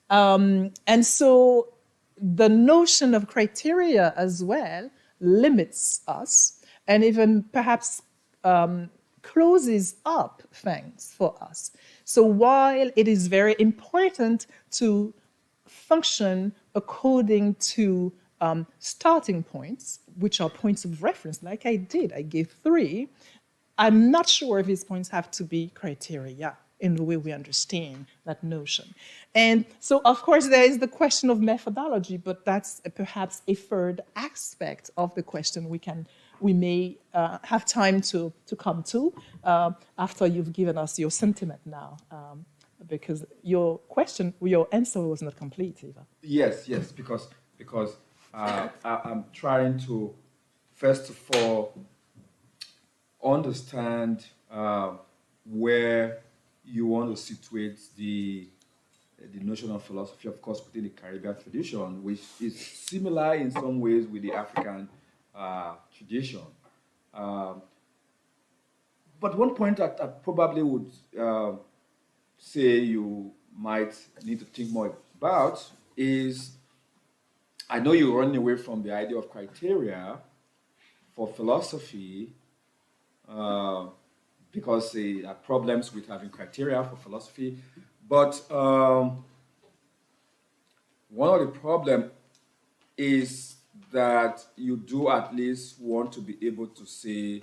And so the notion of criteria as well limits us and even perhaps closes up things for us. So while it is very important to function according to starting points, which are points of reference, like I did, I gave 3, I'm not sure if these points have to be criteria in the way we understand that notion. And so, of course, there is the question of methodology, but that's perhaps a third aspect of the question we may have time to come to after you've given us your sentiment now, because your answer was not complete either. Yes, because I'm trying to, first of all, understand where you want to situate the notion of philosophy, of course, within the Caribbean tradition, which is similar in some ways with the African tradition. But one point that I probably would say you might need to think more about is, I know you're running away from the idea of criteria for philosophy because there are problems with having criteria for philosophy. But one of the problems is that you do at least want to be able to say,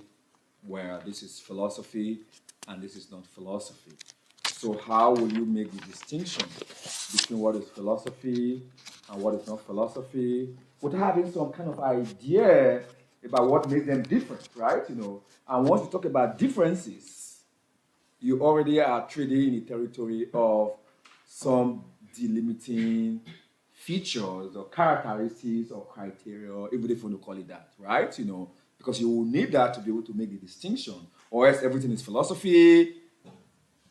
well, this is philosophy and this is not philosophy. So how will you make the distinction between what is philosophy and what is not philosophy, without having some kind of idea about what makes them different, right? And once you talk about differences, you already are trading in the territory of some delimiting features or characteristics or criteria, even if you want to call it that, right? Because you will need that to be able to make the distinction, or else everything is philosophy,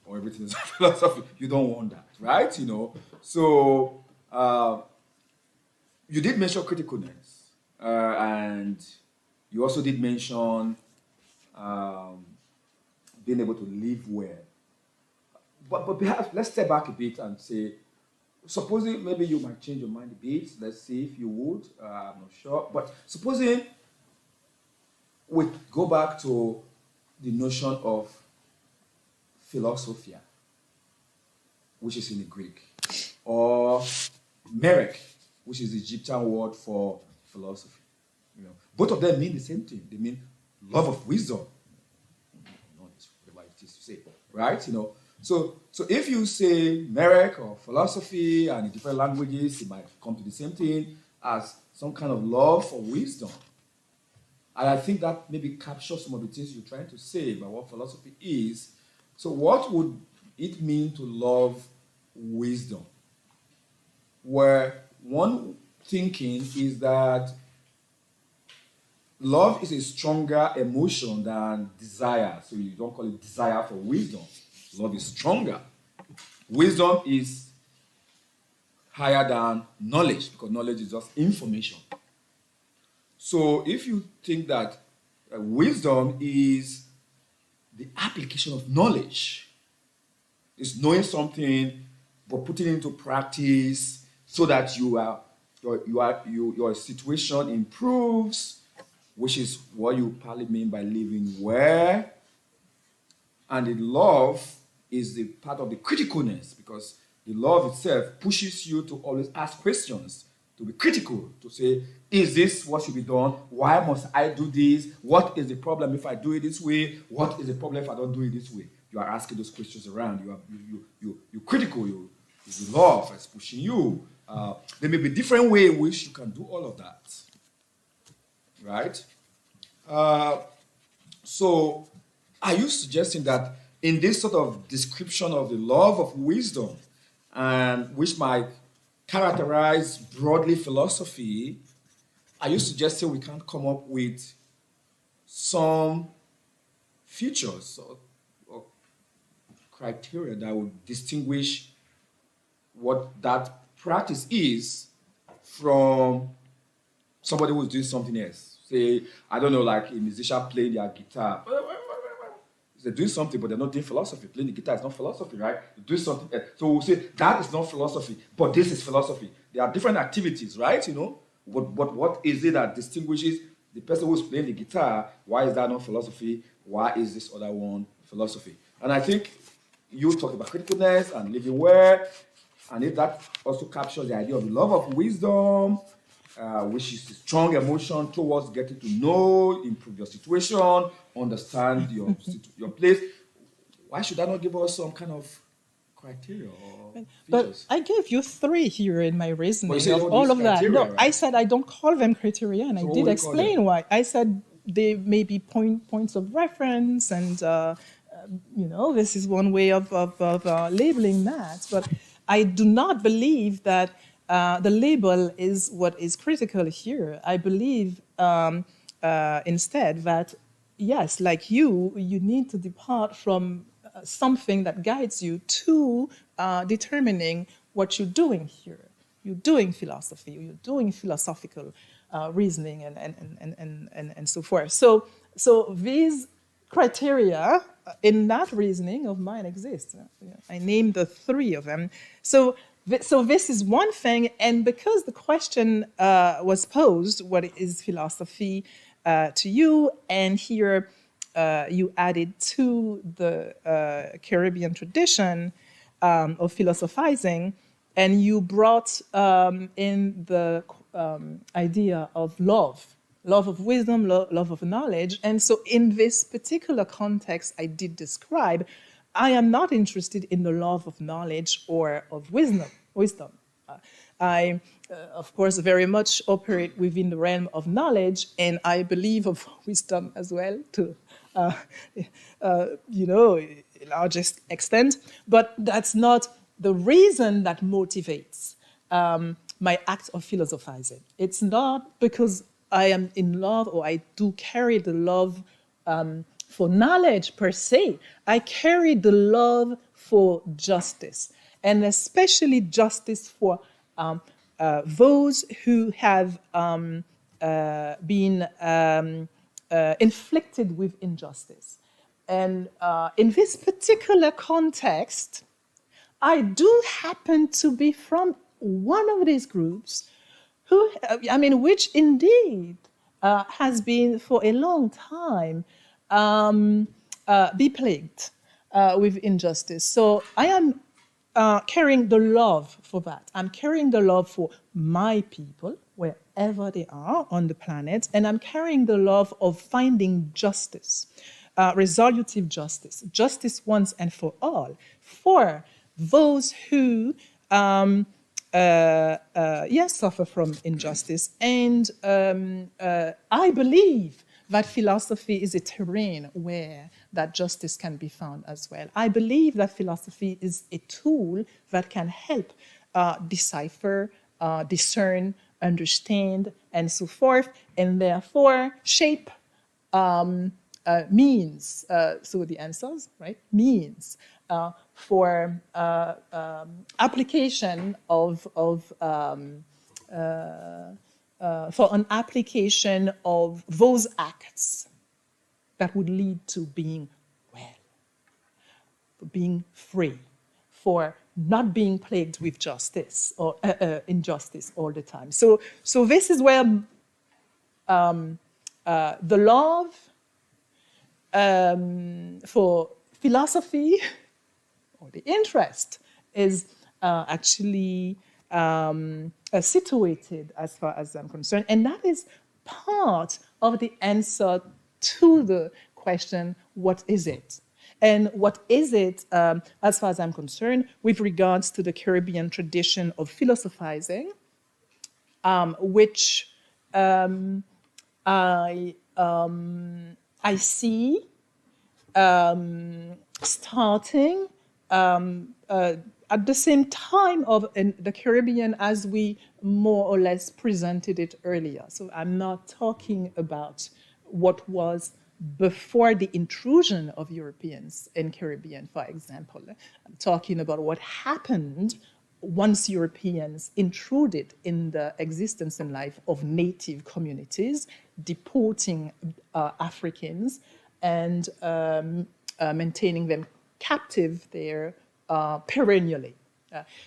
or everything is philosophy. You don't want that, right? So you did mention criticalness, and you also did mention being able to live well. But perhaps let's step back a bit and say, supposing maybe you might change your mind a bit. Let's see if you would. I'm not sure. But supposing we go back to the notion of philosophia, which is in the Greek, or merek, which is the Egyptian word for philosophy. Both of them mean the same thing. They mean love of wisdom. Whatever it is to say, right? So if you say merek or philosophy and in different languages, it might come to the same thing as some kind of love for wisdom. And I think that maybe captures some of the things you're trying to say about what philosophy is. So what would it mean to love wisdom? Where one thinking is that love is a stronger emotion than desire. So you don't call it desire for wisdom. Love is stronger. Wisdom is higher than knowledge, because knowledge is just information. So if you think that wisdom is the application of knowledge, it's knowing something but putting it into practice so that your situation improves, which is what you probably mean by living well. And the love is the part of the criticalness, because the love itself pushes you to always ask questions, to be critical, to say, is this what should be done? Why must I do this? What is the problem if I do it this way? What is the problem if I don't do it this way? You are asking those questions around. You're critical. The love is pushing you. There may be different ways in which you can do all of that, right? So are you suggesting that in this sort of description of the love of wisdom, and which might characterize broadly philosophy, are you suggesting we can't come up with some features or criteria that would distinguish what that practice is from somebody who's doing something else. Say, I don't know, like a musician playing their guitar. They're doing something, but they're not doing philosophy. Playing the guitar is not philosophy, right? They're doing something else. So we'll say, that is not philosophy, but this is philosophy. There are different activities, right? You know, what is it that distinguishes the person who's playing the guitar? Why is that not philosophy? Why is this other one philosophy? And I think you talk about criticalness and living well, and if that also captures the idea of the love of wisdom, which is a strong emotion towards getting to know, improve your situation, understand your place. Why should that not give us some kind of criteria or features? But I gave you 3 here in my reasoning of all all of that. criteria, No, right? I said I don't call them criteria, and So I what did would you explain call why. I said they may be points of reference, and this is one way of labeling that. But I do not believe that the label is what is critical here. I believe instead that, yes, like you need to depart from something that guides you to determining what you're doing here. You're doing philosophy, you're doing philosophical reasoning and so forth. So these criteria in that reasoning of mine exist. I named the 3 of them. So this is one thing, and because the question was posed, what is philosophy to you, and here you added to the Caribbean tradition of philosophizing, and you brought in the idea of love of wisdom, love of knowledge. And so in this particular context I did describe, I am not interested in the love of knowledge or of wisdom. I, of course, very much operate within the realm of knowledge, and I believe of wisdom as well, to a largest extent. But that's not the reason that motivates my act of philosophizing. It's not because I am in love or I do carry the love for knowledge per se. I carry the love for justice, and especially justice for those who have been inflicted with injustice. And in this particular context, I do happen to be from one of these groups which indeed has been for a long time be plagued with injustice. So I am carrying the love for that. I'm carrying the love for my people, wherever they are on the planet, and I'm carrying the love of finding justice, resolutive justice, justice once and for all, for those who suffer from injustice. And I believe that philosophy is a terrain where that justice can be found as well. I believe that philosophy is a tool that can help decipher, discern, understand, and so forth, and therefore shape means, so the answers, right, means for application for an application of those acts that would lead to being well, for being free, for not being plagued with justice or injustice all the time. So this is where the love for philosophy, or the interest, is actually situated as far as I'm concerned. And that is part of the answer to the question, what is it? And what is it, as far as I'm concerned, with regards to the Caribbean tradition of philosophizing, which I see starting at the same time of in the Caribbean as we more or less presented it earlier. So I'm not talking about what was before the intrusion of Europeans in Caribbean, for example. I'm talking about what happened once Europeans intruded in the existence and life of native communities, deporting Africans and maintaining them captive there perennially.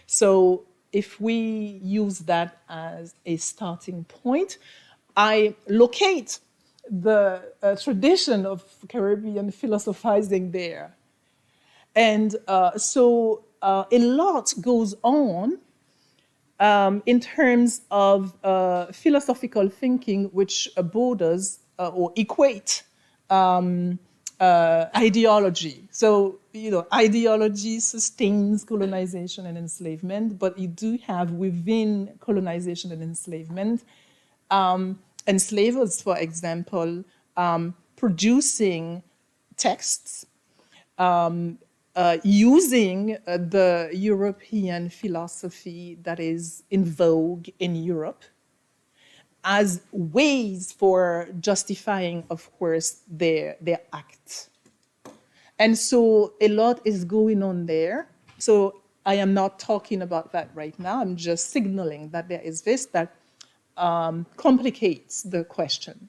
So if we use that as a starting point, I locate the tradition of Caribbean philosophizing there. And so a lot goes on in terms of philosophical thinking which borders or equate ideology. So, ideology sustains colonization and enslavement, but you do have within colonization and enslavement enslavers, for example, producing texts, using the European philosophy that is in vogue in Europe as ways for justifying, of course, their acts. And so a lot is going on there. So I am not talking about that right now. I'm just signaling that there is this that complicates the question.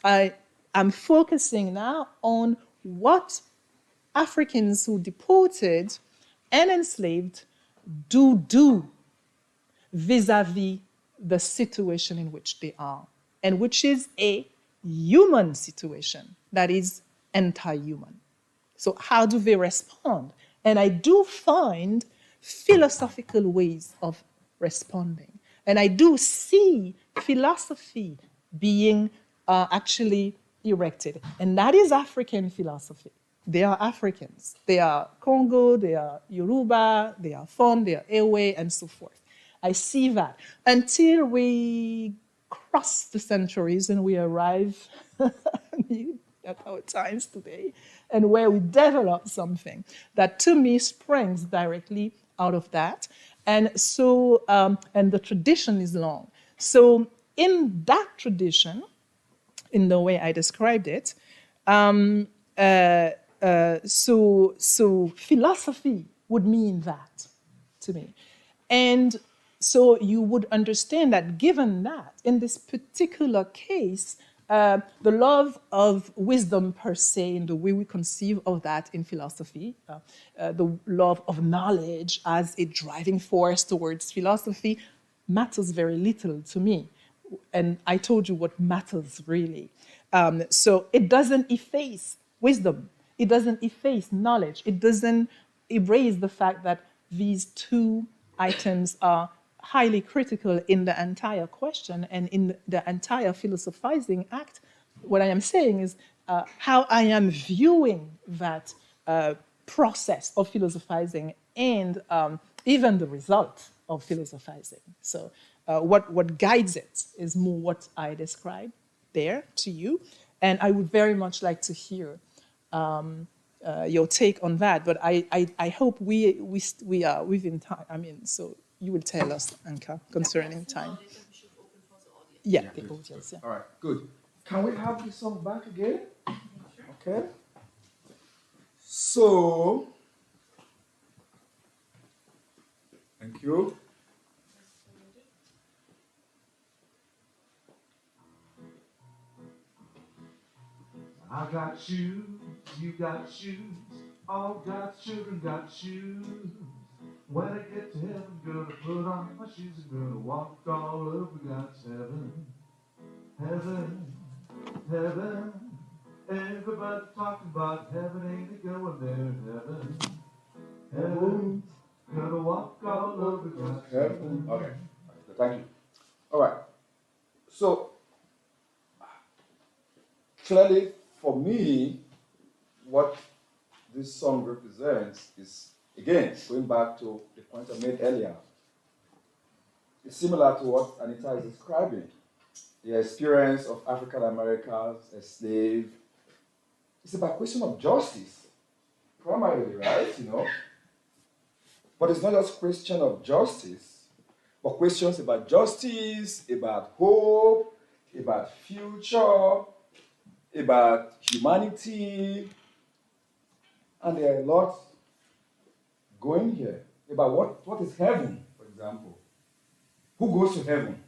I'm focusing now on what Africans who deported and enslaved do vis-a-vis the situation in which they are, and which is a human situation that is anti-human. So how do they respond? And I do find philosophical ways of responding. And I do see philosophy being actually erected. And that is African philosophy. They are Africans. They are Congo, they are Yoruba, they are Fon, they are Ewe, and so forth. I see that until we cross the centuries and we arrive at our times today, and where we develop something that to me springs directly out of that. And so, and the tradition is long. So in that tradition, in the way I described it, so philosophy would mean that to me. And so you would understand that given that, in this particular case, the love of wisdom per se, in the way we conceive of that in philosophy, the love of knowledge as a driving force towards philosophy matters very little to me. And I told you what matters really. So it doesn't efface wisdom. It doesn't efface knowledge. It doesn't erase the fact that these two items are highly critical in the entire question and in the entire philosophizing act. What I am saying is how I am viewing that process of philosophizing and even the result of philosophizing. So what guides it is more what I describe there to you. And I would very much like to hear your take on that. But I hope we are within time. I mean, so you will tell us, Anka, concerning time. Yeah, the audience, yeah. All right, good. Can we have this song back again? Okay. So, thank you. I got shoes, you got shoes, all God's children got shoes. When I get to heaven, gonna put on my shoes and gonna walk all over God's heaven. Heaven, heaven, everybody talking about heaven, ain't it going there? Heaven, heaven, gonna walk all over God's heaven. Okay, thank you. All right, so clearly for me, what this song represents is, again, going back to the point I made earlier, it's similar to what Anita is describing. The experience of African Americans as slaves. It's about a question of justice, primarily, right? But it's not just a question of justice, but questions about justice, about hope, about future, about humanity, and there are a lot going here about what is heaven, for example. Who goes to heaven?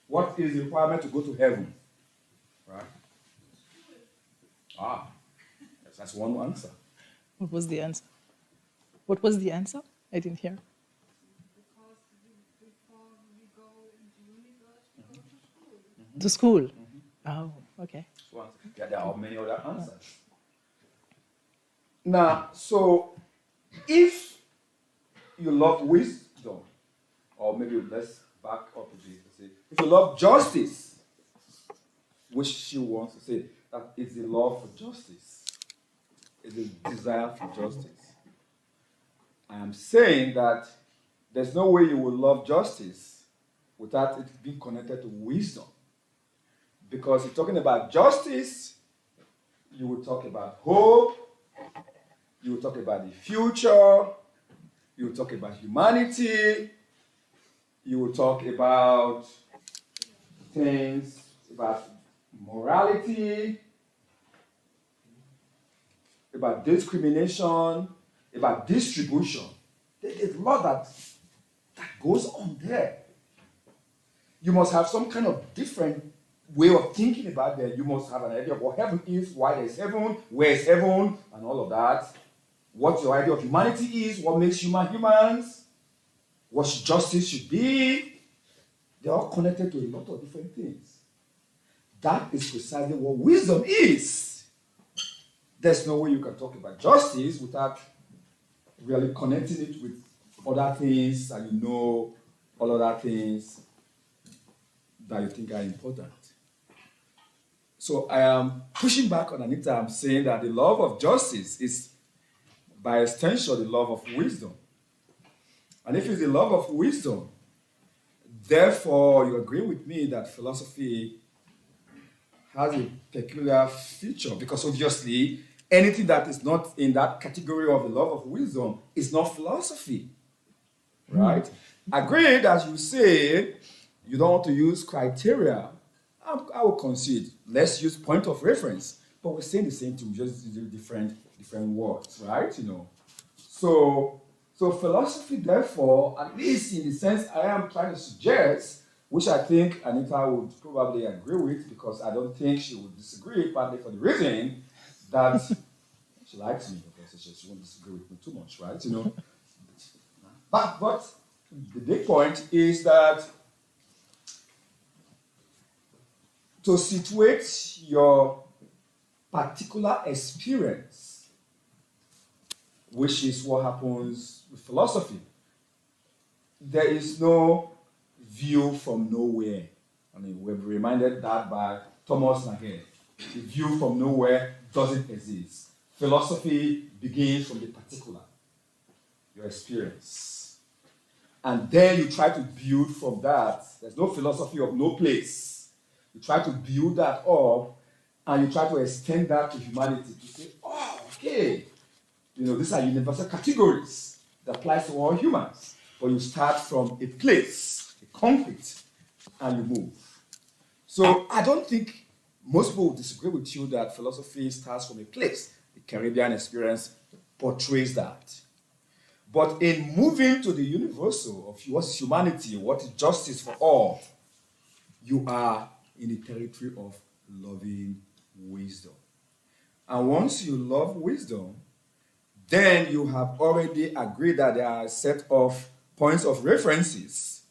What is the requirement to go to heaven? Right? Yes, that's one answer. What was the answer? What was the answer? I didn't hear. Because before we go into university, we go to school. To school? Oh, okay. Yeah, there are many other answers. Now, so if you love wisdom, or maybe let's back up a bit to say, if you love justice, which she wants to say, that it's the love for justice, it's a desire for justice. I am saying that there's no way you will love justice without it being connected to wisdom. Because if you're talking about justice, you will talk about hope, you will talk about the future, you will talk about humanity, you will talk about things about morality, about discrimination, about distribution. There's a lot that goes on there. You must have some kind of different way of thinking about that. You must have an idea of what heaven is, why there's heaven, where is heaven, and all of that. What your idea of humanity is, what makes humans, what justice should be. They're all connected to a lot of different things. That is precisely what wisdom is. There's no way you can talk about justice without really connecting it with other things, and you know all other things that you think are important. So I am pushing back on Anita. I'm saying that the love of justice is, by extension, the love of wisdom. And if it's the love of wisdom, therefore you agree with me that philosophy has a peculiar feature, because obviously anything that is not in that category of the love of wisdom is not philosophy, right? Agreed, as you say, you don't want to use criteria. I will concede. Let's use point of reference, but we're saying the same thing, just using different words, right? So philosophy, therefore, at least in the sense I am trying to suggest, which I think Anita would probably agree with, because I don't think she would disagree, partly for the reason that she likes me, because she won't disagree with me too much, right? But the big point is that to situate your particular experience, which is what happens with philosophy, there is no view from nowhere. I mean, we're reminded that by Thomas Nagel. The view from nowhere doesn't exist. Philosophy begins from the particular, your experience. And then you try to build from that. There's no philosophy of no place. You try to build that up, and you try to extend that to humanity to say, oh, okay, these are universal categories that apply to all humans. But you start from a place, a concrete, and you move. So I don't think most people would disagree with you that philosophy starts from a place. The Caribbean experience portrays that. But in moving to the universal of what is humanity, what is justice for all, you are in the territory of loving wisdom. And once you love wisdom, then you have already agreed that there are a set of points of references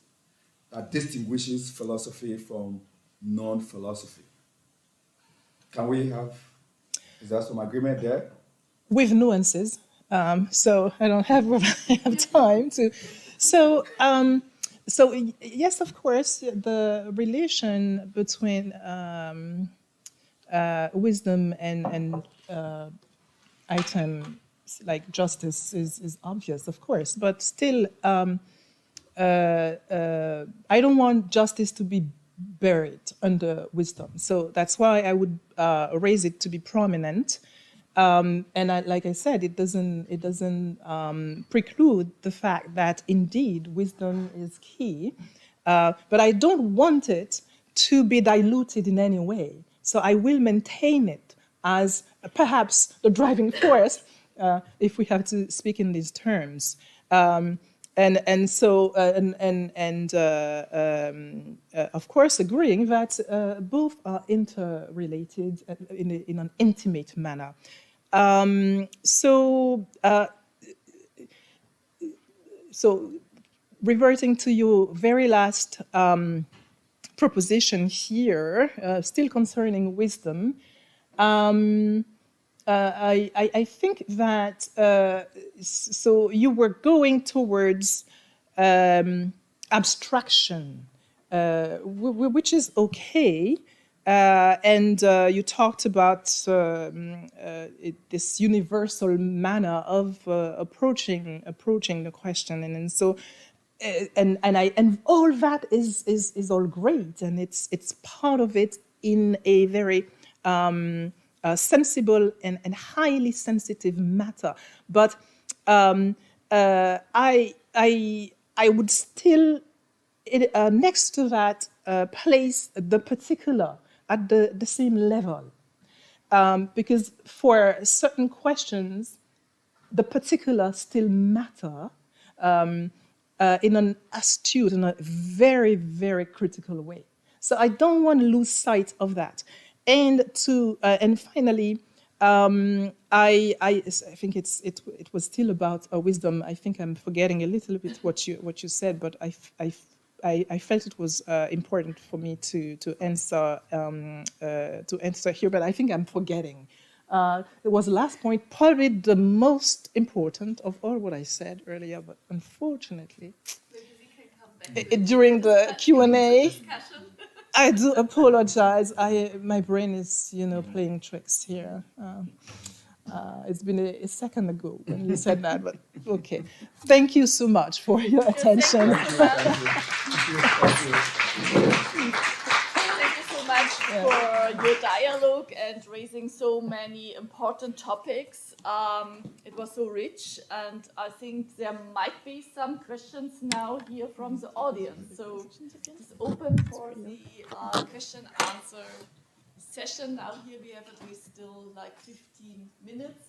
that distinguishes philosophy from non-philosophy. Is there some agreement there? With nuances. So I don't have time to. So yes, of course, the relation between wisdom and items like justice is obvious, of course, but still, I don't want justice to be buried under wisdom. So that's why I would raise it to be prominent. And like I said, it doesn't preclude the fact that indeed wisdom is key, but I don't want it to be diluted in any way. So I will maintain it as perhaps the driving force, if we have to speak in these terms. Of course, agreeing that both are interrelated in an intimate manner. So reverting to your very last proposition here, still concerning wisdom, I think that, so you were going towards abstraction, which is okay, and you talked about this universal manner of approaching the question, and so and all that is all great, and it's part of it in a very sensible and highly sensitive matter. But I would still, next to that, place the particular at the same level. Because for certain questions, the particular still matter in an astute, in a very, very critical way. So I don't want to lose sight of that. And finally, I think it was still about wisdom. I think I'm forgetting a little bit what you said, but I felt it was important for me to answer here. But I think I'm forgetting. It was the last point, probably the most important of all what I said earlier, but unfortunately, during the Q&A. I do apologize. My brain is, playing tricks here. It's been a second ago when you said that, but okay. Thank you so much for your attention. Thank you so much for your dialogue and raising so many important topics. It was so rich, and I think there might be some questions now here from the audience. So it's open for the question-answer session. Now here we have at least still like 15 minutes.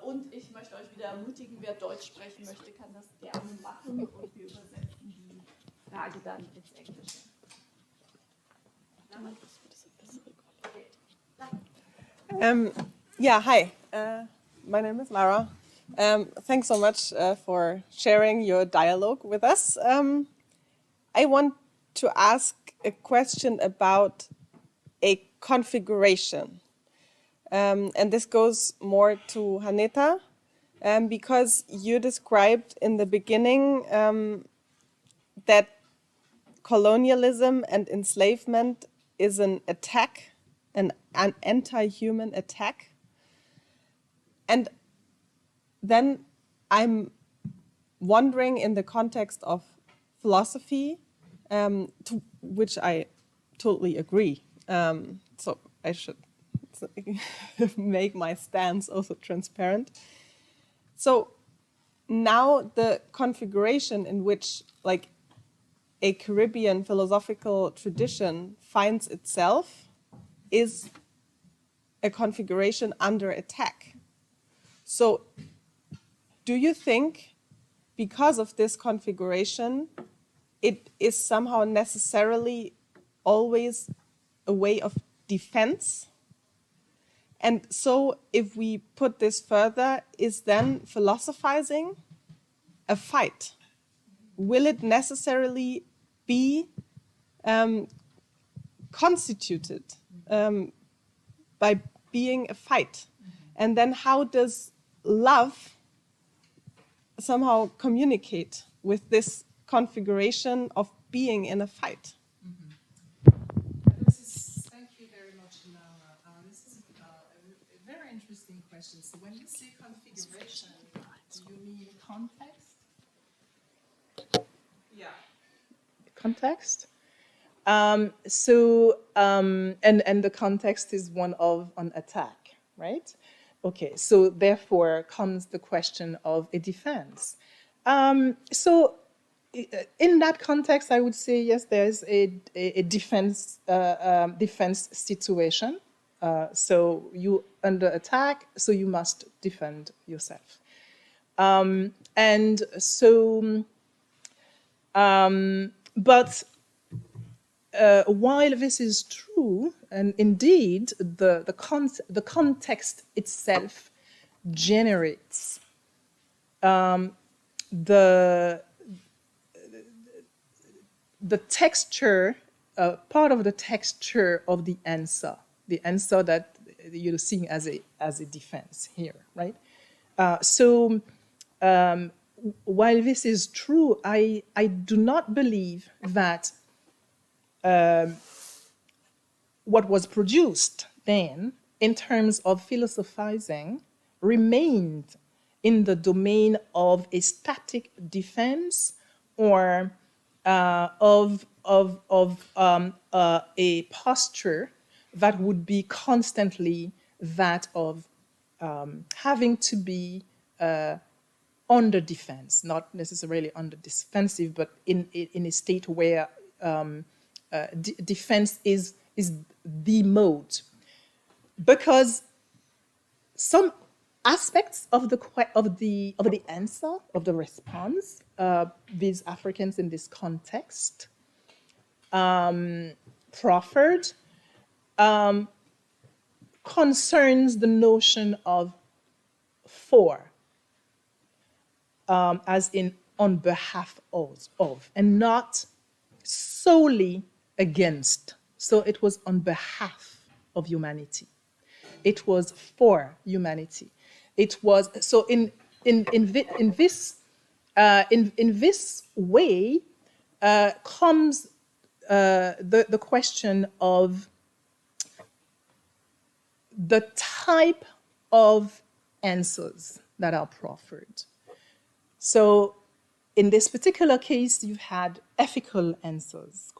Und ich möchte euch wieder ermutigen, wer Deutsch sprechen möchte, kann das gerne machen, und wir übersetzen die Frage dann ins Englische. Hi. My name is Lara. Thanks so much for sharing your dialogue with us. I want to ask a question about a configuration. And this goes more to Hanétha, because you described in the beginning that colonialism and enslavement is an attack, an anti-human attack. And then I'm wondering, in the context of philosophy, to which I totally agree, so I should make my stance also transparent. So now the configuration in which like a Caribbean philosophical tradition finds itself is a configuration under attack. So do you think, because of this configuration, it is somehow necessarily always a way of defense? And so if we put this further, is then philosophizing a fight? Will it necessarily be constituted by being a fight? And then how does love somehow communicate with this configuration of being in a fight? Thank you very much, Laura. This is a very interesting question. So when you say configuration, do you mean context? Yeah. Context? And the context is one of an attack, right? Okay, so therefore comes the question of a defense. So in that context, I would say yes, there's a defense situation. So you under attack, so you must defend yourself. But while this is true, and indeed the context itself generates the texture, part of the texture of the answer that you're seeing as a defense here, right? While this is true, I do not believe that what was produced then in terms of philosophizing remained in the domain of a static defense or of a posture that would be constantly that of having to be under defense, not necessarily under defensive, but in a state where defense is the mode, because some aspects of the answer, of the response, these Africans in this context proffered concerns the notion of for, as in on behalf of, and not solely against. So it was on behalf of humanity. It was for humanity. It was so in this way comes the question of the type of answers that are proffered. So in this particular case, you had ethical answers,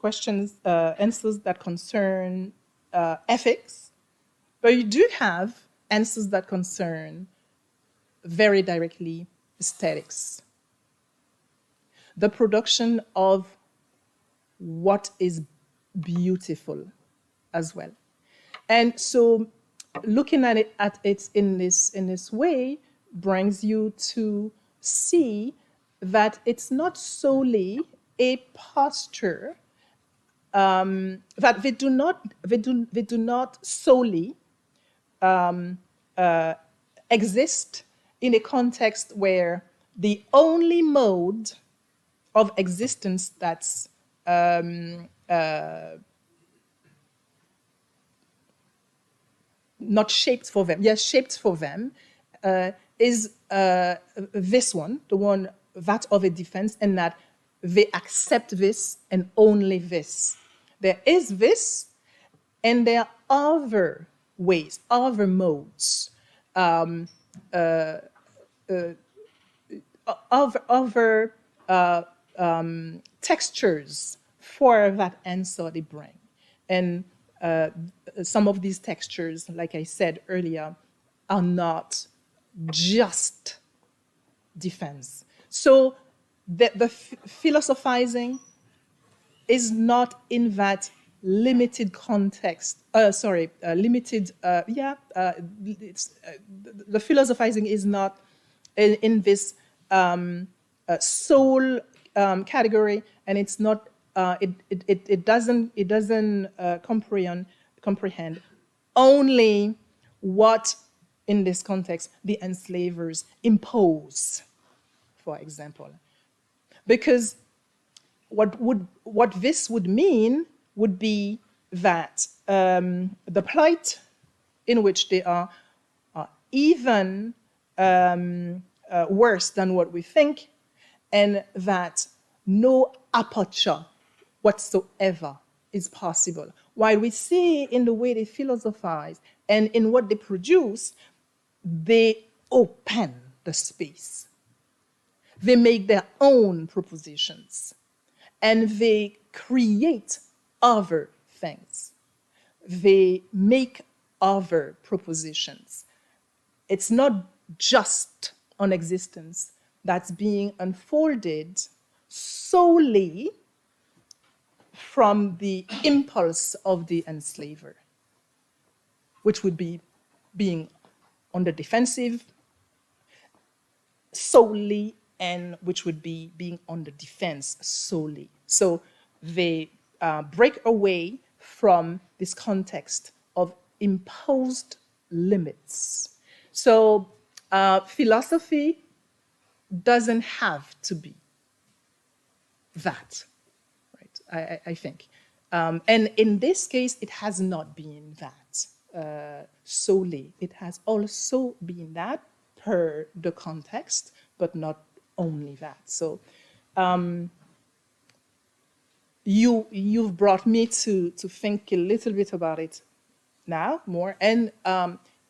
answers that concern ethics, but you do have answers that concern very directly aesthetics, the production of what is beautiful as well. And so looking at it in this way brings you to see that it's not solely a posture, that they do not solely exist in a context where the only mode of existence that's not shaped for them, yes, shaped for them, is this one, the one that of a defense, and that they accept this and only this. There is this, and there are other ways, other modes, other textures for that answer they bring. And some of these textures, like I said earlier, are not just defense. So the philosophizing is not in that limited context. The philosophizing is not in this soul category, and it's not. It doesn't comprehend only what in this context the enslavers impose, for example, because what this would mean would be that the plight in which they are even worse than what we think, and that no aperture whatsoever is possible. While we see in the way they philosophize and in what they produce, they open the space. They make their own propositions, and they create other things. They make other propositions. It's not just an existence that's being unfolded solely from the impulse of the enslaver, which would be being on the defensive solely, and which would be being on the defense solely. So they break away from this context of imposed limits. So philosophy doesn't have to be that, right? I think. And in this case, it has not been that solely. It has also been that per the context, but not only that. So you've brought me to think a little bit about it now more, and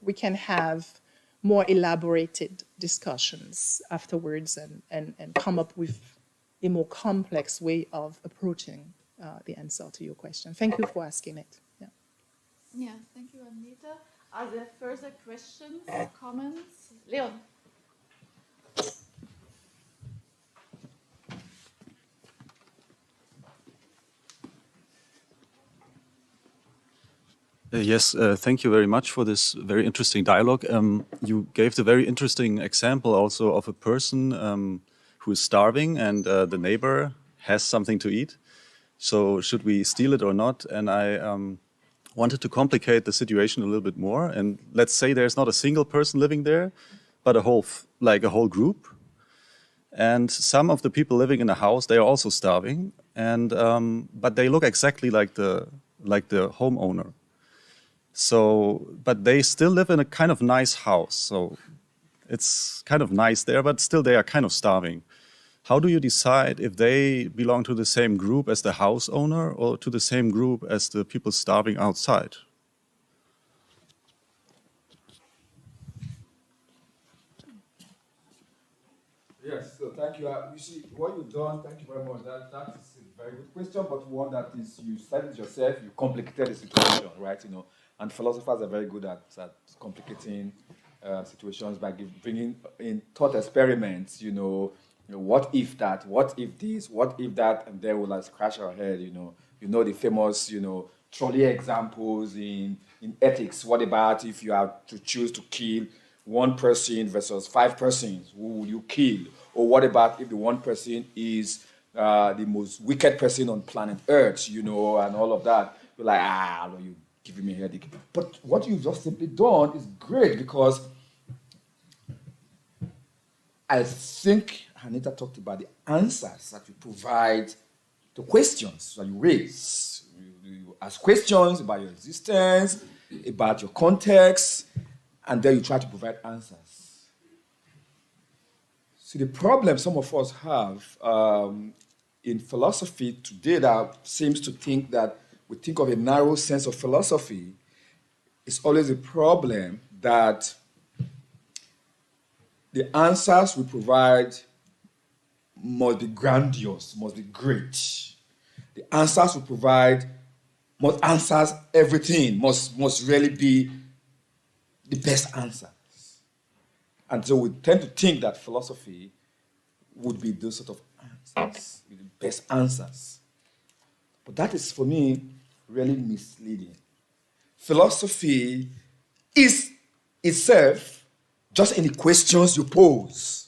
we can have more elaborated discussions afterwards and come up with a more complex way of approaching the answer to your question. Thank you for asking it. Yeah, thank you, Anita. Are there further questions, comments? Leon. Yes, thank you very much for this very interesting dialogue. You gave the very interesting example also of a person who is starving and the neighbor has something to eat. So should we steal it or not? And I wanted to complicate the situation a little bit more. And let's say there's not a single person living there, but a whole group. And some of the people living in the house, they are also starving, and but they look exactly like the homeowner. So, but they still live in a kind of nice house. So it's kind of nice there, but still they are kind of starving. How do you decide if they belong to the same group as the house owner or to the same group as the people starving outside? Yes, so thank you. You see, what you've done, thank you very much. That is a very good question, but one that is, you said it yourself, you complicated the situation, right? You know, and philosophers are very good at complicating situations by bringing in thought experiments, you know, what if that, what if this, what if that, and they will like scratch our head, you know the famous, trolley examples in ethics. What about if you have to choose to kill one person versus 5 persons? Who will you kill? Or what about if the one person is the most wicked person on planet Earth, and all of that? You're like, no, you're giving me a headache. But what you've just simply done is great, because I think Hanétha talked about the answers that you provide to questions that you raise. You ask questions about your existence, about your context, and then you try to provide answers. So the problem some of us have in philosophy today that seems to think that we think of a narrow sense of philosophy is always a problem that the answers we provide must be grandiose, must be great. The answers we provide must answer everything, must really be the best answers. And so we tend to think that philosophy would be those sort of answers, the best answers. But that is, for me, really misleading. Philosophy is itself just in the questions you pose.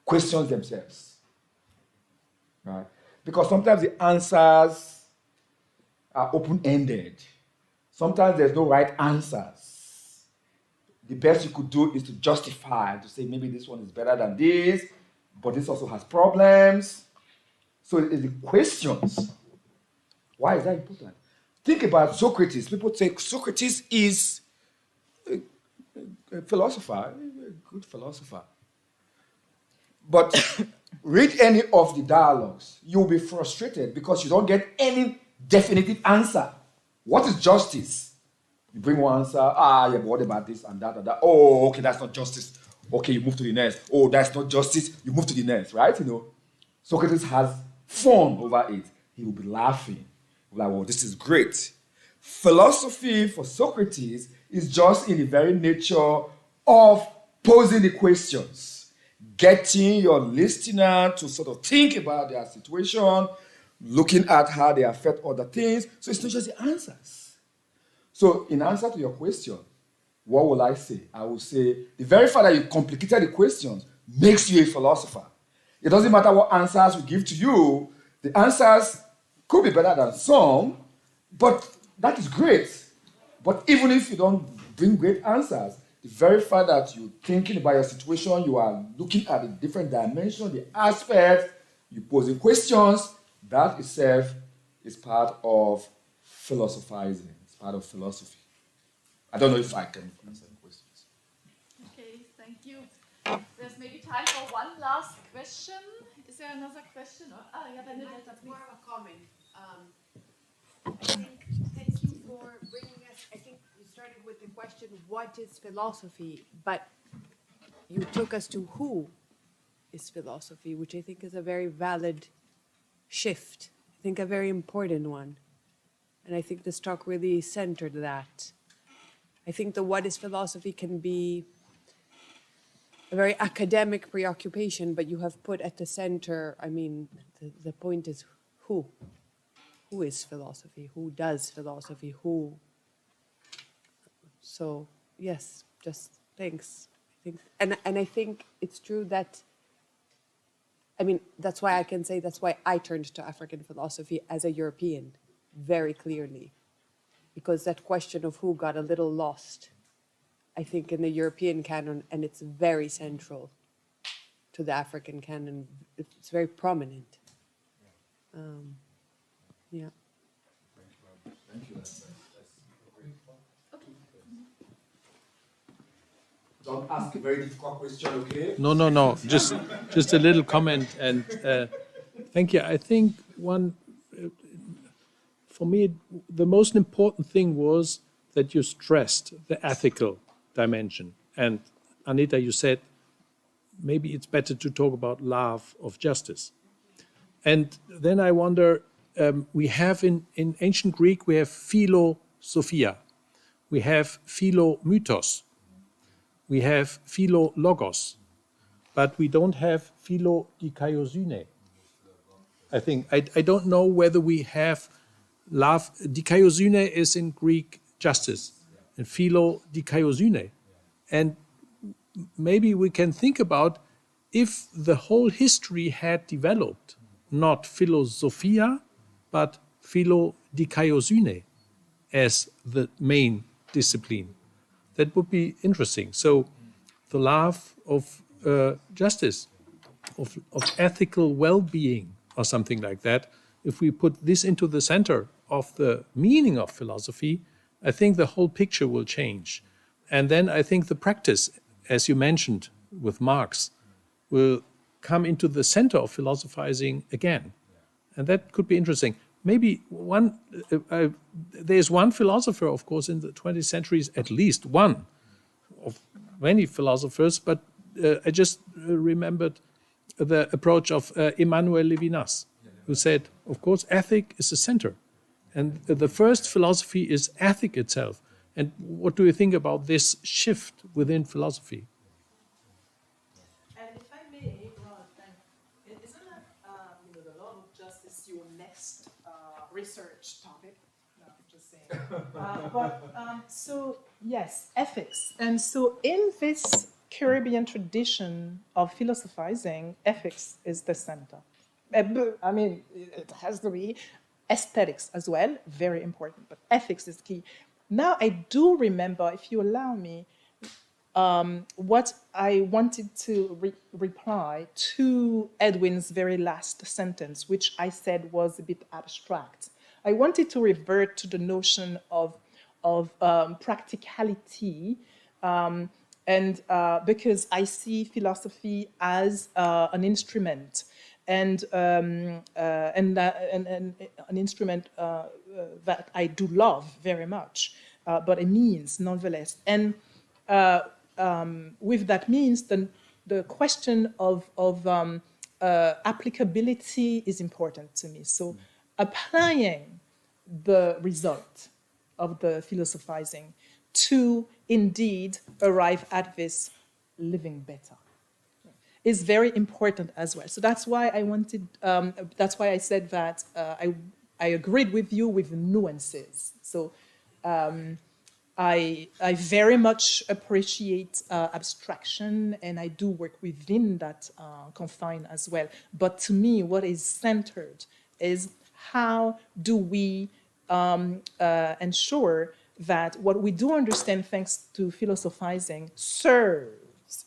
Questions themselves. Right? Because sometimes the answers are open-ended. Sometimes there's no right answers. The best you could do is to justify, to say maybe this one is better than this, but this also has problems. So it's the questions. Why is that important? Think about Socrates. People think Socrates is a philosopher, a good philosopher. But read any of the dialogues, you'll be frustrated because you don't get any definitive answer. What is justice? You bring one answer, yeah, but what about this and that and that? Oh, okay, that's not justice. Okay, you move to the next. Oh, that's not justice. You move to the next, right? Socrates has fun over it. He will be laughing. Like, well, this is great. Philosophy for Socrates is just in the very nature of posing the questions. getting your listener to sort of think about their situation, looking at how they affect other things. So it's not just the answers. So in answer to your question, what will I say? I will say the very fact that you complicated the questions makes you a philosopher. It doesn't matter what answers we give to you. The answers could be better than some, but that is great. But even if you don't bring great answers, the very fact that you're thinking about your situation, you are looking at the different dimensions, the aspects, you're posing questions, that itself is part of philosophizing. It's part of philosophy. I don't know if I can answer the questions. Okay, thank you. There's maybe time for one last question. Is there another question? Yeah, Benedetta, It's more of a comment. I think, thank you for bringing us, I think you started with the question, what is philosophy? But you took us to who is philosophy, which I think is a very valid shift. I think a very important one. And I think this talk really centered that. I think the what is philosophy can be a very academic preoccupation, but you have put at the center, I mean, the point is who? Who is philosophy? Who does philosophy? Who? So, yes, just thanks. And I think it's true that, I mean, that's why I can say that's why I turned to African philosophy as a European, very clearly. Because that question of who got a little lost, I think, in the European canon, and it's very central to the African canon. It's very prominent. Yeah. Thank you. That's great. Don't ask a very difficult question, okay? No. Just a little comment, and thank you. I think for me, the most important thing was that you stressed the ethical dimension. And Hanétha, you said maybe it's better to talk about love of justice. And then I wonder, we have in ancient Greek, we have philosophia, we have philomythos, we have philologos, but we don't have philodikaiosyne. I think, I don't know whether we have love. Dikaiosyne is in Greek justice, and philodikaiosyne. And maybe we can think about if the whole history had developed not philosophia, but philodikaiosyne as the main discipline. That would be interesting. So the love of justice, of ethical well-being or something like that, if we put this into the center of the meaning of philosophy, I think the whole picture will change. And then I think the practice, as you mentioned with Marx, will come into the center of philosophizing again. And that could be interesting. Maybe there's one philosopher, of course, in the 20th century, at least one of many philosophers, but I just remembered the approach of Emmanuel Levinas, who said, of course, ethic is the center. And the first philosophy is ethic itself. And what do you think about this shift within philosophy? And if I may, isn't that the law of justice your next research topic? No, I'm just saying. So yes, ethics. And so in this Caribbean tradition of philosophizing, ethics is the center. I mean, it has to be aesthetics as well, very important, but ethics is key. Now I do remember, if you allow me, what I wanted to reply to Edwin's very last sentence, which I said was a bit abstract. I wanted to revert to the notion of practicality, and because I see philosophy as an instrument, and an instrument that I do love very much, but a means nonetheless. And with that means, the question of applicability is important to me. So applying the result of the philosophizing to indeed arrive at this living better. is very important as well. So that's why I wanted, that's why I said that I agreed with you with nuances. So I very much appreciate abstraction, and I do work within that confine as well. But to me, what is centered is how do we ensure that what we do understand thanks to philosophizing serves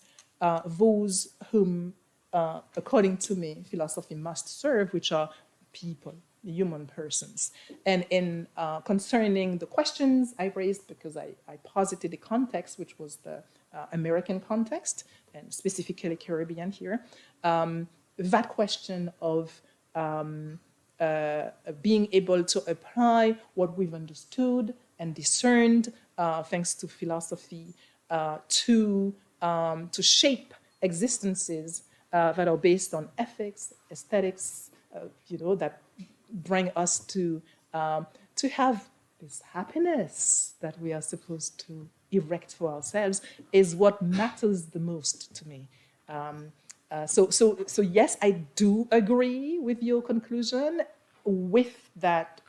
those whom, according to me, philosophy must serve, which are people, human persons. And in concerning the questions I raised, because I posited the context, which was the American context, and specifically Caribbean here, that question of being able to apply what we've understood and discerned thanks to philosophy to shape existences that are based on ethics, aesthetics, that bring us to have this happiness that we are supposed to erect for ourselves is what matters the most to me. So yes, I do agree with your conclusion. With that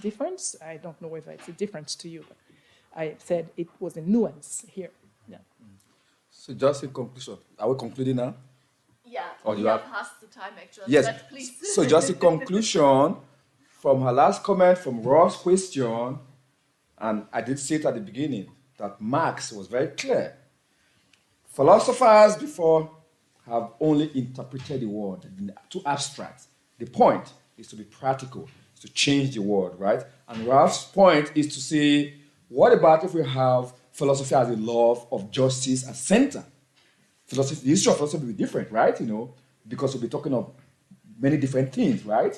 difference, I don't know whether it's a difference to you, but I said it was a nuance here. Yeah. So just in conclusion, are we concluding now? Yeah, or we have passed the time actually. Yes. But please. So just in conclusion, from her last comment, from Ross' question, and I did say it at the beginning, that Marx was very clear. Philosophers before have only interpreted the world too abstract. The point is to be practical, is to change the world, right? And Ralph's point is to say, what about if we have philosophy as a love of justice as center? Philosophy, the history of philosophy will be different, right? Because we'll be talking of many different things, right?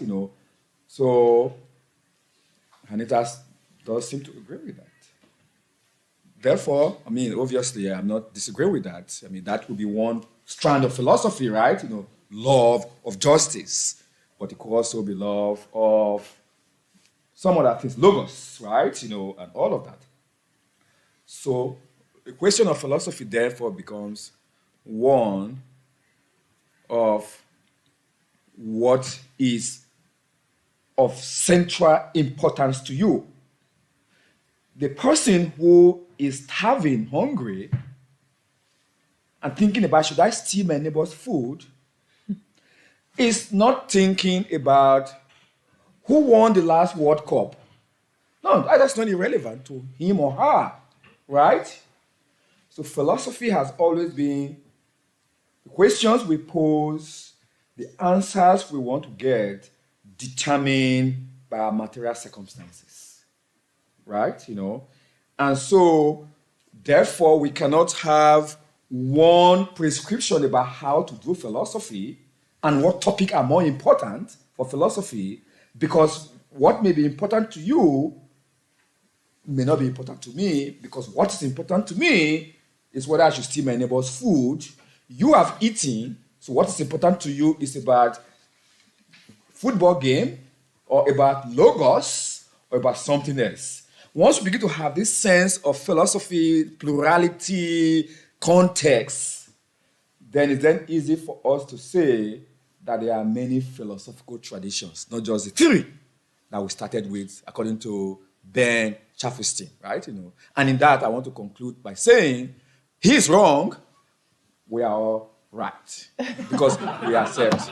So Hanétha does seem to agree with that. Therefore, obviously, I'm not disagreeing with that. That would be one strand of philosophy, right? Love of justice. But it could also be love of some other things, logos, right? And all of that. So the question of philosophy, therefore, becomes one of what is of central importance to you. The person who is starving, hungry, and thinking about, should I steal my neighbor's food, is not thinking about who won the last World Cup. No, that's not irrelevant to him or her, right? So philosophy has always been the questions we pose, the answers we want to get, determined by our material circumstances, right? And so, therefore, we cannot have one prescription about how to do philosophy and what topics are more important for philosophy, because what may be important to you may not be important to me, because what is important to me is whether I should steal my neighbor's food. You have eaten, so what is important to you is about football game, or about logos, or about something else. Once we begin to have this sense of philosophy, plurality, context, then it's then easy for us to say that there are many philosophical traditions, not just the theory that we started with, according to Ben Chaffetstein, right? And in that, I want to conclude by saying, he's wrong, we are all right, because we accept.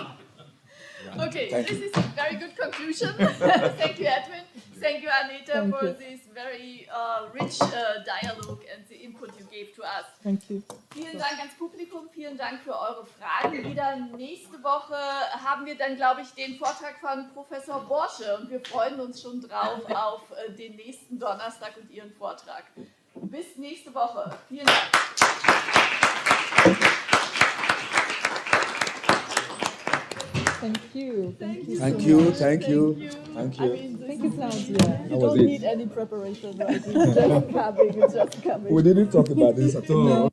Okay, Thank this you. is a very good conclusion. Thank you, Edwin. Thank you, Hanétha, for this very rich dialogue and the input you gave to us. Thank you. Vielen Dank ans Publikum, vielen Dank für eure Fragen. Wieder nächste Woche haben wir dann, glaube ich, den Vortrag von Professor Borsche und wir freuen uns schon drauf auf den nächsten Donnerstag und Ihren Vortrag. Bis nächste Woche. Vielen Dank. Thank you. Thank you. Thank you, Claudia. You don't need any preparation, right? It's just coming. We didn't talk about this at all. No.